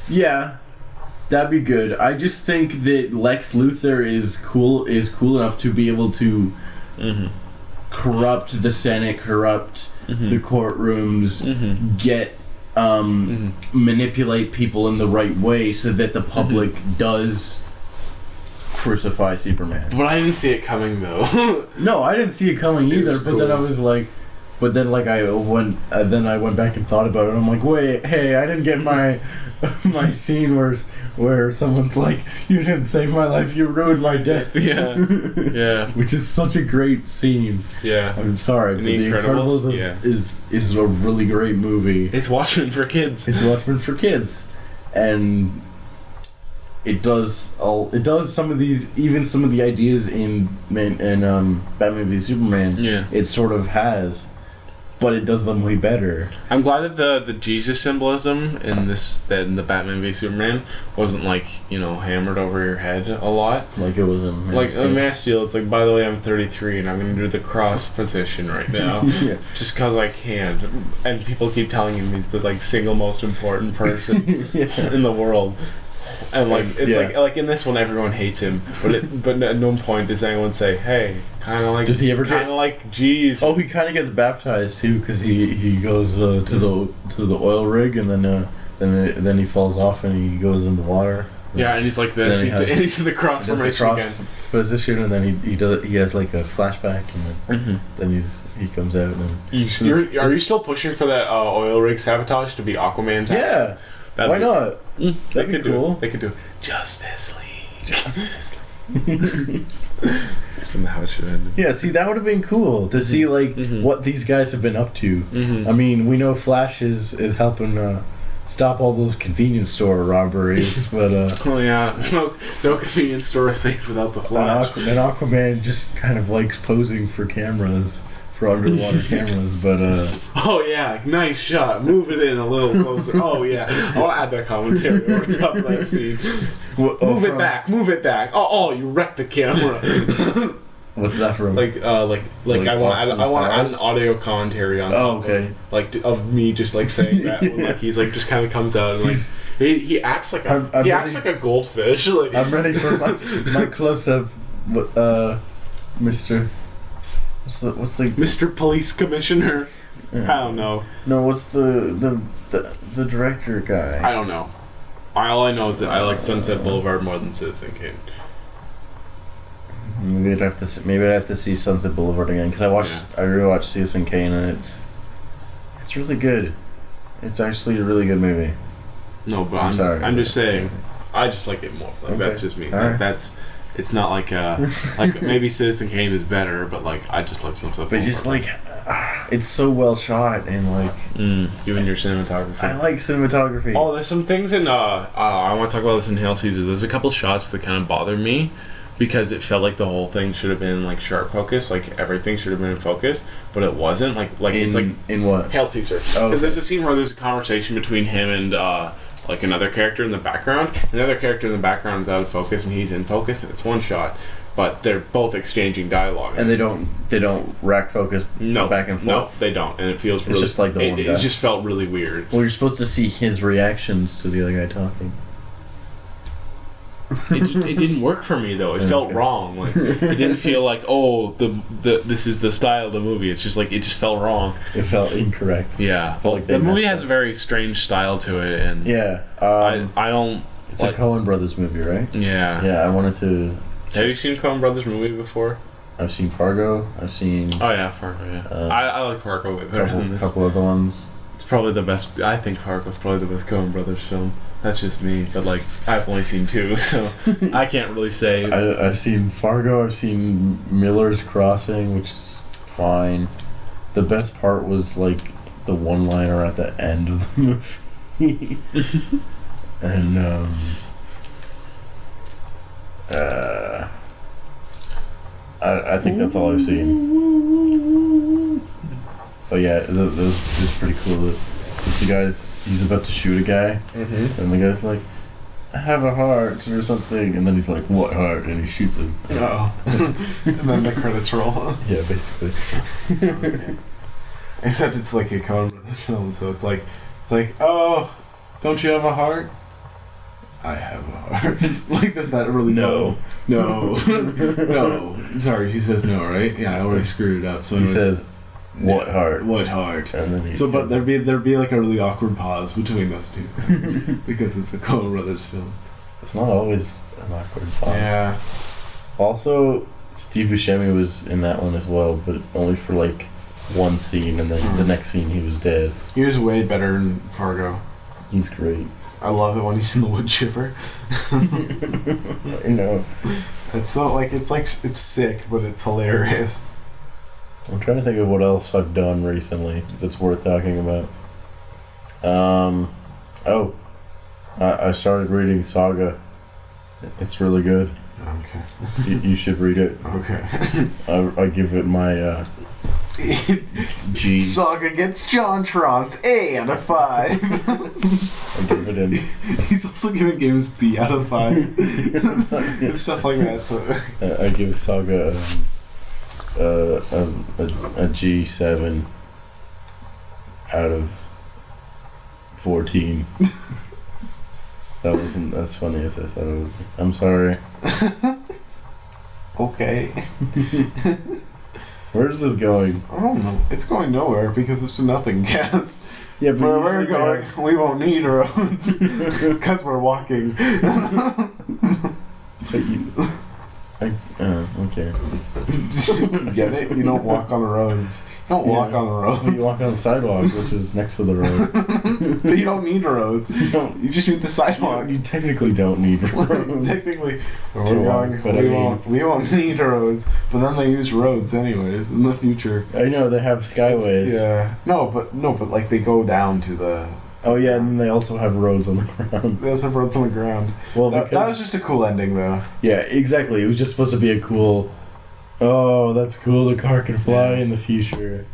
Yeah, that'd be good. I just think that Lex Luthor is cool enough to be able to corrupt the Senate, corrupt the courtrooms, get manipulate people in the right way so that the public does crucify Superman. But I didn't see it coming though. No, I didn't see it coming either. But cool. Then I was like, then I went back and thought about it. I'm like, wait, hey, I didn't get my scene where someone's like, you didn't save my life, you ruined my death. Yeah, yeah. Which is such a great scene. Yeah. I'm sorry, but The Incredibles is a really great movie. It's Watchmen for kids. It's Watchmen for kids, and it does some of the ideas in Batman v Superman. Yeah. It sort of has. But it does them way better. I'm glad that the Jesus symbolism in the Batman v Superman wasn't like, hammered over your head a lot. Like it was in Man of Steel. It's like, by the way, I'm 33 and I'm going to do the cross position right now. Yeah. Just because I can. And people keep telling him he's the single most important person in the world. And it's like in this one everyone hates him, but at no point does anyone say, "Hey, kind of like." Does he ever geez? Oh, he kind of gets baptized too because he goes to the oil rig and then he falls off and he goes in the water. Yeah, and he's like this. He's in the cross formation again. Position, and then he has like a flashback, and then he comes out and. Are you still pushing for that oil rig sabotage to be Aquaman's action? Yeah. Why not? That'd be cool. They could do Justice League. That's from how it should end. Yeah, see, that would have been cool to see what these guys have been up to. I mean, we know Flash is helping stop all those convenience store robberies, but oh yeah, no convenience store is safe without the Flash. And Aquaman just kind of likes posing for cameras. For underwater cameras, but oh yeah, nice shot. Move it in a little closer. Oh yeah, I want to add that commentary over top of that scene. Move it back. Oh, you wrecked the camera. What's that from? I want to add an audio commentary on. Oh, okay. Of me just saying that when he's just kind of comes out and he acts like acts like a goldfish. I'm ready for my close up, Mr. What's the Mr. Police Commissioner? Yeah. I don't know. No, what's the director guy? I don't know. All I know is that I like Sunset Boulevard more than Citizen Kane. Maybe I'd have to see Sunset Boulevard again because I rewatched Citizen Kane and it's really good. It's actually a really good movie. No, but I'm sorry. I'm just saying, I just like it more. Okay. That's just me. Right. It's not like maybe Citizen Kane is better, but I just like Sunset Boulevard. But just it's so well shot and you and your cinematography. I like cinematography. Oh, there's some things in I want to talk about this in Hail Caesar. There's a couple shots that kind of bothered me because it felt like the whole thing should have been sharp focus, everything should have been in focus, but it wasn't. It's in what? Hail Caesar. Because there's a scene where there's a conversation between him and another character in the background. Another character in the background is out of focus and he's in focus, and it's one shot, but they're both exchanging dialogue. And they don't rack focus back and forth. No, they don't, and it feels really. It's just like the one guy. It just felt really weird. Well, you're supposed to see his reactions to the other guy talking. It didn't work for me though. It felt wrong. It didn't feel this is the style of the movie. It's just it just felt wrong. It felt incorrect. Yeah. Well, the movie has a very strange style to it, and I don't. It's a Coen Brothers movie, right? Yeah. Yeah, I wanted to. Have you seen Coen Brothers movie before? I've seen Fargo. I've seen. Oh yeah, Fargo. Yeah. I like Fargo way better than this. Couple other ones. It's probably the best. I think Fargo's probably the best Coen Brothers film. That's just me, but like I've only seen 2, so I can't really say. I've seen Fargo. I've seen Miller's Crossing, which is fine. The best part was like the one-liner at the end of the movie, and I think that's all I've seen. But yeah, that was pretty cool. The guy's he's about to shoot a guy, and the guy's like, "I have a heart" or something, and then he's like, "What heart?" and he shoots him. Oh, and then the credits roll. Yeah, basically. Okay. Except it's like a Coen Brothers film, so it's like, oh, don't you have a heart? I have a heart. Like, does that really? No. No. Sorry, he says no, right? Yeah, I already screwed it up. So he says, "What heart?" What heart? And then he but there'd be like a really awkward pause between those two because it's a Coen Brothers film. It's not always an awkward pause. Yeah. Also, Steve Buscemi was in that one as well, but only for like one scene, and then the next scene he was dead. He was way better in Fargo. He's great. I love it when he's in the wood chipper. I know. It's so it's sick, but it's hilarious. I'm trying to think of what else I've done recently that's worth talking about. I started reading Saga. It's really good. Okay. You should read it. Okay. I give it my G. Saga gets Jontrons A out of 5. I give it an. He's also giving games B out of 5. And stuff like that. So. I give Saga a G7 out of 14. That wasn't as funny as I thought it would be. I'm sorry. Okay. Where is this going? I don't know. It's going nowhere because it's a nothing gas. Yeah, but where we're going, we won't need roads because we're walking. Okay. Get it? You don't walk on the roads. You don't walk on the roads. You walk on the sidewalk, which is next to the road. But you don't need roads. You just need the sidewalk. You technically don't need roads. Technically, we won't need roads. But then they use roads anyways in the future. I know they have skyways. Yeah. No, but like they go down to the. Oh yeah, and then they also have roads on the ground. They also have roads on the ground. Well, that was just a cool ending, though. Yeah, exactly. It was just supposed to be a cool. Oh, that's cool. The car can fly in the future.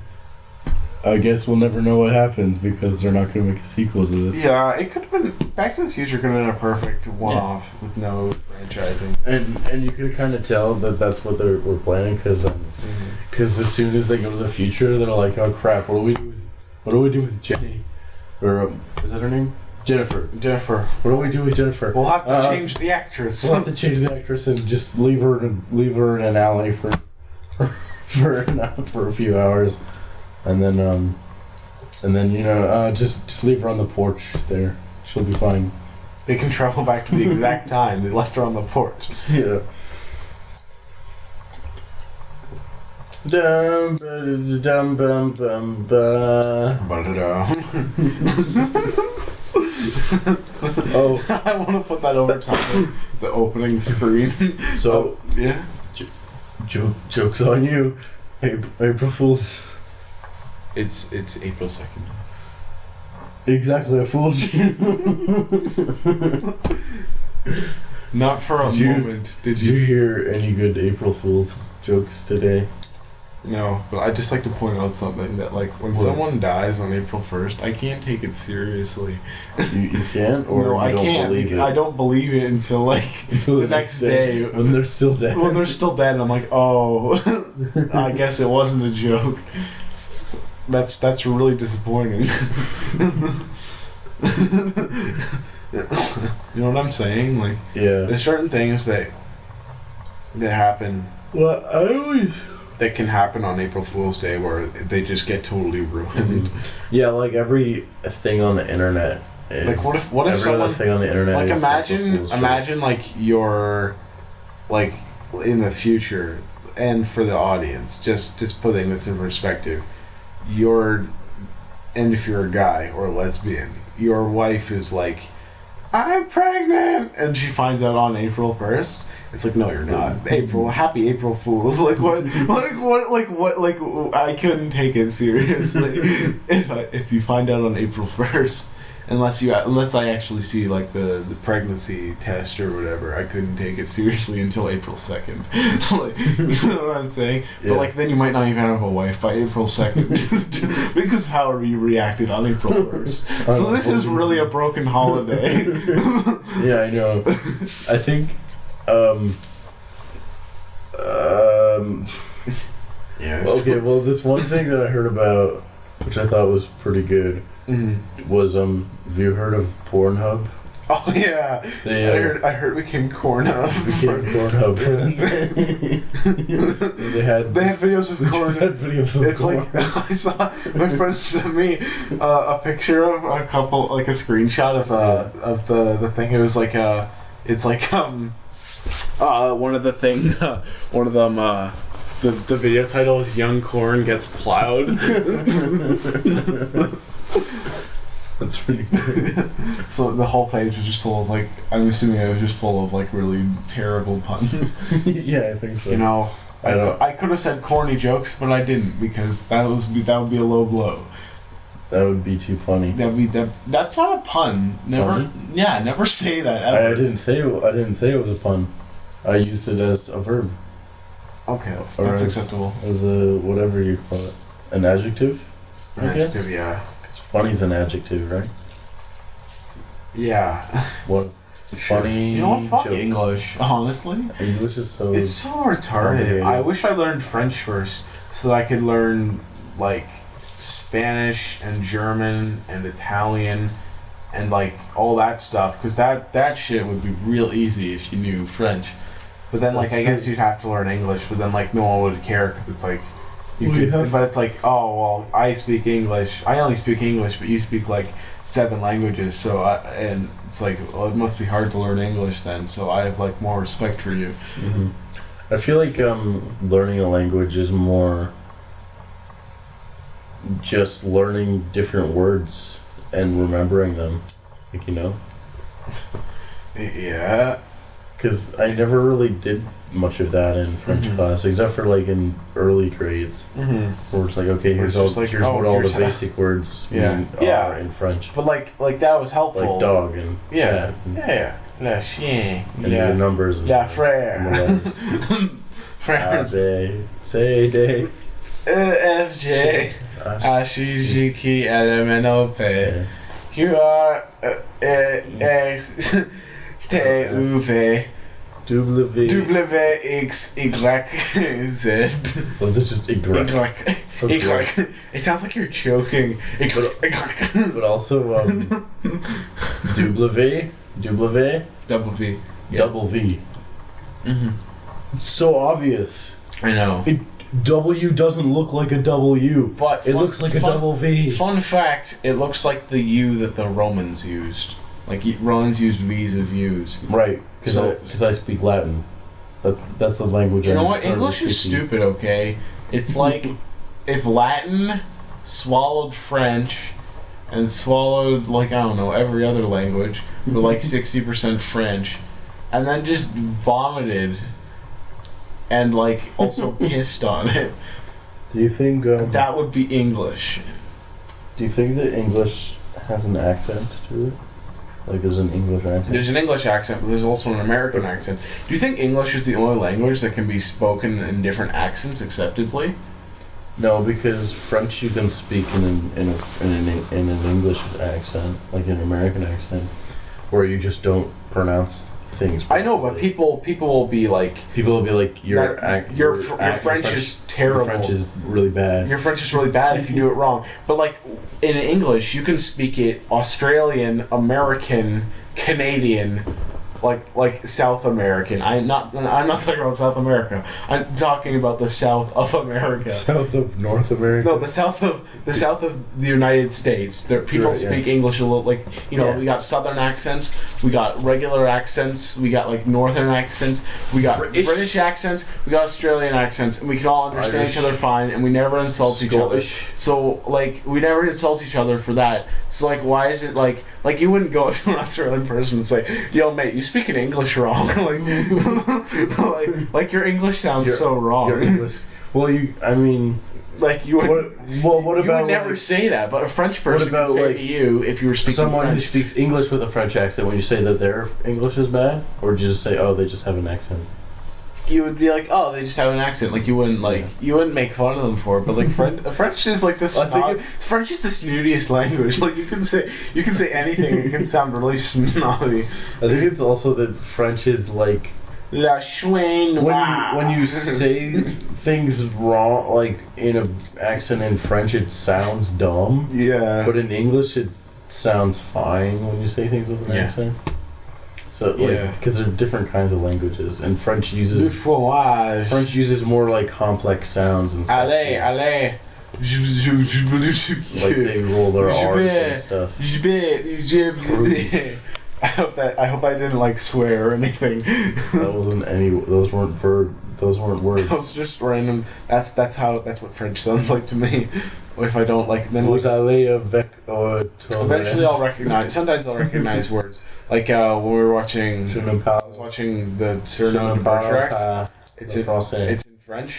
I guess we'll never know what happens because they're not going to make a sequel to this. Yeah, it could have been. Back to the Future could have been a perfect one-off with no franchising. And you could kind of tell that that's what they were planning because as soon as they go to the future, they're like, oh crap, what do we do with Jenny? Or is that her name? Jennifer. What do we do with Jennifer? We'll have to change the actress. We'll have to change the actress and just leave her in an alley for a few hours, and then just leave her on the porch there. She'll be fine. They can travel back to the exact time they left her on the porch. Yeah. Dum dum bum bum ba. Oh, I want to put that over top of the opening screen. So yeah, jokes on you, April Fools. It's April 2nd. Exactly, I fooled you. Not for a moment. Did you hear any good April Fools jokes today? No, but I just like to point out something that, like, when someone dies on April 1st, I can't take it seriously. You can't, or no, you I don't can't. believe it? I don't believe it until the next day when they're still dead. When they're still dead, and I'm like, oh, I guess it wasn't a joke. That's really disappointing. You know what I'm saying? Like, yeah, there's certain things that happen. Well, that can happen on April Fool's Day where they just get totally ruined. Yeah, like every thing on the internet is... Like, what if someone... thing on the internet like, is imagine, like, you're, like, in the future, and for the audience, just putting this in perspective, and if you're a guy or a lesbian, your wife is, like, I'm pregnant, and she finds out on April 1st. It's like, no, you're not. Happy April Fools. Like what? I couldn't take it seriously if you find out on April 1st. Unless I actually see like the pregnancy test or whatever, I couldn't take it seriously until April 2nd. Like, you know what I'm saying? Yeah. But like then you might not even have a wife by April 2nd because how you reacted on April 1st. So this is really a broken holiday. Yeah, I know. I think yes. Okay, well, this one thing that I heard about, which I thought was pretty good, was have you heard of Pornhub? Oh yeah, I heard it became Cornhub. They had videos of Cornhub. It's corn. Like I saw my friend sent me a picture of a couple, like a screenshot of the thing. It was like it's like one of them the video title is "Young Corn Gets Plowed." That's pretty good. So the whole page was just full of like, I'm assuming it was just full of like really terrible puns. Yeah, I think so. You know, I could have said corny jokes, but I didn't because that would be a low blow. That would be too funny. That's not a pun. Never. Funny? Yeah, never say that. Ever. I didn't say it was a pun. I used it as a verb. Okay, that's acceptable. As a whatever you call it, an adjective. I guess. Yeah. Funny's an adjective, right? Yeah. What? Funny. You know what? Fuck joke. English. Honestly. English is so. It's so retarded. I wish I learned French first so that I could learn like Spanish and German and Italian and like all that stuff because that shit would be real easy if you knew French. But then like I guess you'd have to learn English, but then like no one would care because it's like. But it's like, oh well, I speak English. I only speak English, but you speak like 7 languages. So and it's like, well, it must be hard to learn English then. So I have like more respect for you. Mm-hmm. I feel like learning a language is more just learning different words and remembering them, like Yeah. Because I never really did much of that in French class, except for like in early grades, where it's like, okay, here's what all the basic words mean are in French. But like that was helpful. Like dog and cat and le chien, and the numbers, la frère, and the letters. A, B, C, D, F, J, H, I, J, K, L, M, N, O, P, Q, R, X, T, U, V. W, X, Y, Z. Well, that's just Y. So Y. It sounds like you're choking. But also, W. Double V. Yeah. Double V. It's so obvious. I know. W doesn't look like a W, but it looks like a double V. Fun fact, it looks like the U that the Romans used. Like, Romans used V's as U's. Right, because I speak Latin. That's the language You know what? English is stupid, okay? It's like if Latin swallowed French and swallowed, like, I don't know, every other language, but like 60% French, and then just vomited and, like, also pissed on it. Do you think... that would be English. Do you think that English has an accent to it? Like there's an English accent? There's an English accent, but there's also an American accent. Do you think English is the only language that can be spoken in different accents acceptably? No, because French you can speak in an English accent, like an American accent, where you just don't pronounce things properly. I know, but people will be like... Your French is terrible. Your French is really bad. Your French is really bad if you do it wrong. But like, in English, you can speak it Australian, American, Canadian, like South American. I'm not talking about South America. I'm talking about the South of America. South of North America. No, the South of the United States. People speak English a little, like, you know. We got Southern accents, we got regular accents, we got like Northern accents, we got British accents, we got Australian accents, and we can all understand each other fine, and we never insult each other. So like, we never insult each other for that. So like, why is it like Like, you wouldn't go to an Australian person and say, "Yo, mate, you speaking English wrong." like your English sounds so wrong. Your English. Well, I mean, like you would. What about? You would never say that, but a French person would say to you if you were speaking someone French. who speaks English with a French accent. When you say that their English is bad, or do you just say, "Oh, they just have an accent"? You would be like, "Oh, they just have an accent." Like you wouldn't make fun of them for it. But like French is like this. French is the snootiest language. Like you can say anything. It can sound really snobby. I think it's also that French is like La chouine. When you say things wrong, like in an accent in French, it sounds dumb. Yeah. But in English, it sounds fine when you say things with an accent. So, because there are different kinds of languages, and French uses more like complex sounds and stuff. Allez. Like they roll their R's and stuff. I hope I didn't like swear or anything. That wasn't any. Those weren't words. Those just random. That's what French sounds like to me. If I don't like, then eventually I'll recognize. Sometimes I'll recognize words. Like when we were watching the Cyrano de Bergerac. It's in French,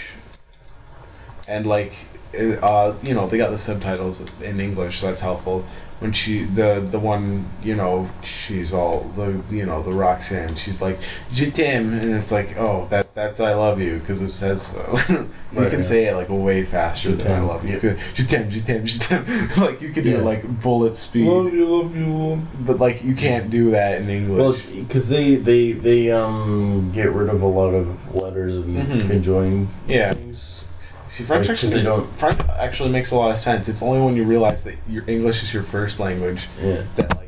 and like they got the subtitles in English, so that's helpful. When the one, she's all the Roxanne, she's like je t'aime, and it's like, oh, that's I love you because it says so. You can say it like way faster than I love you. Je t'aime. Like you could do it like bullet speed. Love you. But like you can't do that in English. Well, because they get rid of a lot of letters and conjoin things. See, French actually makes a lot of sense. It's only when you realize that your English is your first language that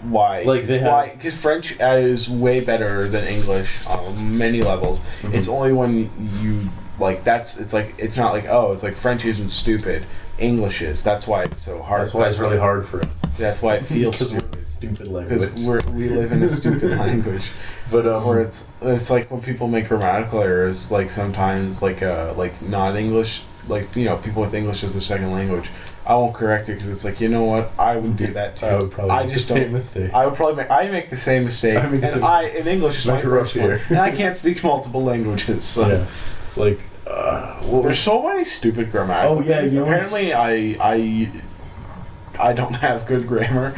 why because French is way better than English on many levels. Mm-hmm. It's only when you it's not like, oh, it's like French isn't stupid, English is. That's why it's so hard. That's why it's really hard for us. That's why it feels stupid language. Because we live in a stupid language. But where it's like when people make grammatical errors, like sometimes like not English, like people with English as their second language, I won't correct it because it's like, you know what, I would do that too. I would probably make the same mistake. I would probably make the same mistake. In English is my first one, and I can't speak multiple languages. So. Yeah, like there's so many stupid grammatical. Oh yeah, apparently I don't have good grammar.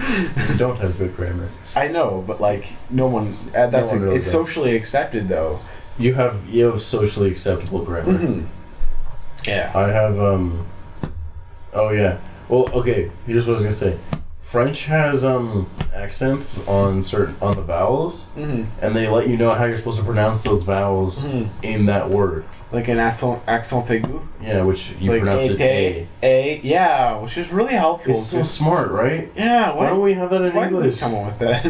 You don't have good grammar. I know, but like no one. It's socially accepted though. You have socially acceptable grammar. Mm-hmm. Yeah. I have Oh yeah. Well, okay. Here's what I was gonna say. French has accents on the vowels, and they let you know how you're supposed to pronounce those vowels in that word. Like an accent aigu? Yeah, which you pronounce it A. Yeah, which is really helpful. It's so smart, right? Yeah, why don't we have that in English? Come on with that.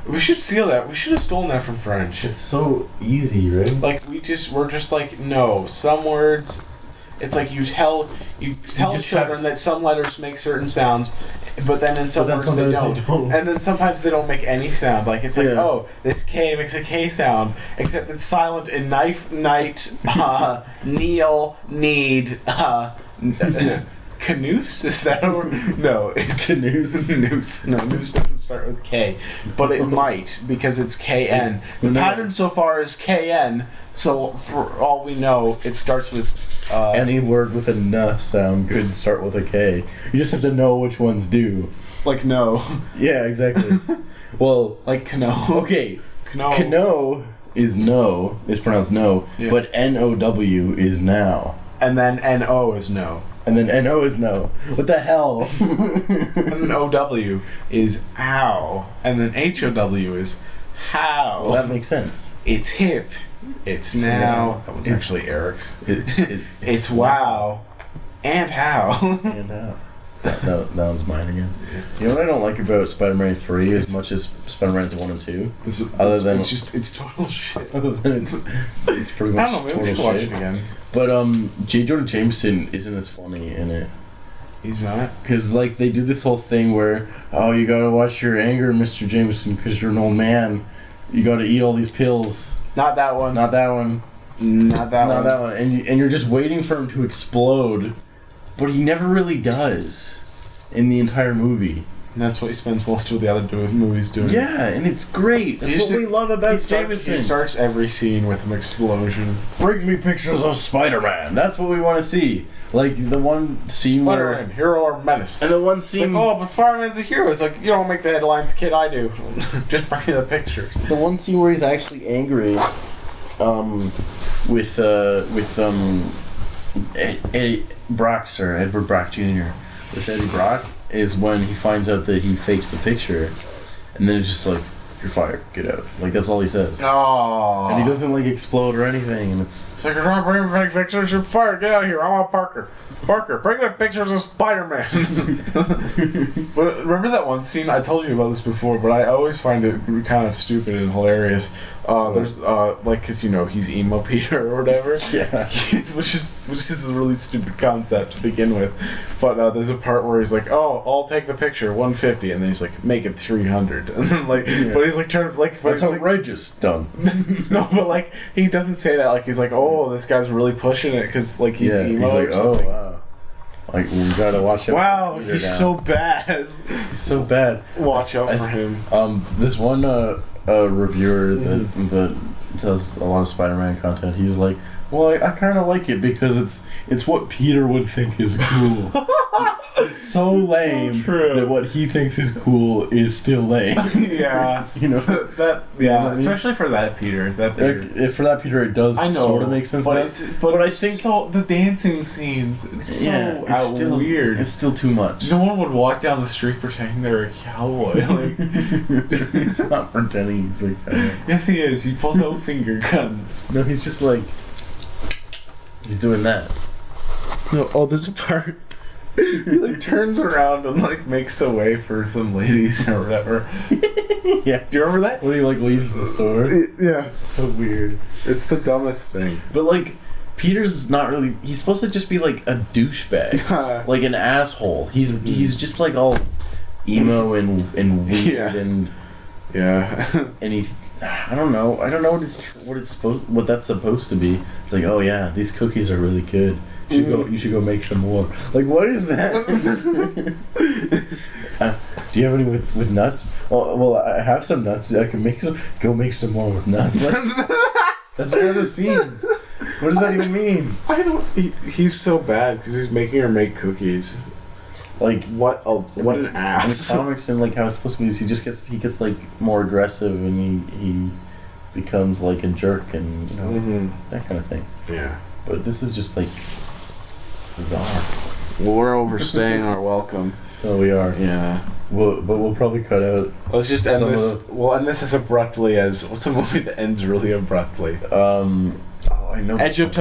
We should steal that. We should have stolen that from French. It's so easy, right? Like we're just like, no, some words. It's like you tell children that some letters make certain sounds, but then in some words they don't. And then sometimes they don't make any sound. Like it's like, oh, this K makes a K sound, except it's silent in knife, night, kneel, need, canoose? Is that a word? No, it's a noose. Noose. No, noose doesn't start with K, but it might because it's KN. The pattern so far is KN. So for all we know, it starts with any word with a N sound could start with a K. You just have to know which ones do. Like no. Yeah, exactly. Well, like canoe. Okay. Canoe is no. Is pronounced no. Yeah. But NOW is now. And then NO is no. And then NO is no. What the hell? And then OW is ow. And then HOW is how. Well, that makes sense. It's hip. It's now. That was actually Eric's. It's wow. And how. And how. That one's mine again. You know what I don't like about Spider-Man 3 as much as Spider-Man 1 and 2? It's total shit. Other than it's pretty much total shit. I don't know, maybe we should watch it again. But J. Jonah Jameson isn't as funny in it. He's not? Because like they do this whole thing where, oh, you gotta watch your anger, Mr. Jameson, because you're an old man. You gotta eat all these pills. Not that one. Not that one. Not that one. And you're just waiting for him to explode. But he never really does in the entire movie. And that's what he spends most of the other movies doing. Yeah, and it's great. That's what we love about Jameson. He starts every scene with an explosion. Bring me pictures of Spider-Man. That's what we want to see. Like the one scene Spider-Man, hero or menace. And the one scene... It's like, oh, but Spider-Man's a hero. It's like, you don't make the headlines, kid, I do. Just bring me the pictures. The one scene where he's actually angry with Eddie Brock, sir, Edward Brock Jr. with Eddie Brock is when he finds out that he faked the picture, and then it's just like, you're fired, get out. Like, that's all he says. Oh. And he doesn't like explode or anything, and it's like, you're not bringing fake pictures, you're fired, get out of here, I want Parker. Parker, bring the pictures of Spider-Man. But remember that one scene? I told you about this before, but I always find it kind of stupid and hilarious. There's like, cause you know he's emo Peter or whatever. Yeah. which is a really stupid concept to begin with. But there's a part where he's like, "Oh, I'll take the picture, 150," and then he's like, "Make it 300," and then like, but he's like trying to like, that's outrageous. Done. No, but like he doesn't say that. Like he's like, "Oh, this guy's really pushing it," because like he's emo. He's like, or something. "Oh wow." Like, we gotta watch out. Wow, he's so bad. He's so bad. Watch out for him. This one reviewer that does a lot of Spider-Man content, he's like, well, I kind of like it because it's what Peter would think is cool. It's so lame that what he thinks is cool is still lame. Yeah, you know that. Yeah, you know what especially I mean? For that Peter. For that Peter, it does sort of make sense. But I think the dancing scenes, it's so weird. It's still too much. No one would walk down the street pretending they're a cowboy. Like, he's not pretending he's like that. Yes, he is. He pulls out finger guns. No, he's just like he's doing that. No, oh, there's a part. He like turns around and like makes a way for some ladies or whatever. Yeah. Do you remember that? When he like leaves the store. Yeah. It's so weird. It's the dumbest thing. But like, Peter's not really. He's supposed to just be like a douchebag, like an asshole. He's just like all emo and weird and and he. I don't know what that's supposed to be. It's like, oh yeah, these cookies are really good. You should go make some more. Like, what is that? Do you have any with nuts? Well, I have some nuts. I can make some. Go make some more with nuts. Like, that's one of the scenes. What does that even mean? I don't. He's so bad because he's making her make cookies. Like what an ass. In the comics and like how it's supposed to be, he gets like more aggressive and he becomes like a jerk and you know that kind of thing. Yeah. But this is just like bizarre. Well, we're overstaying our welcome. Oh, we are. Yeah. But we'll probably cut out. Let's just end this. We'll end this as abruptly as what's a movie that ends really abruptly? I know. Edge of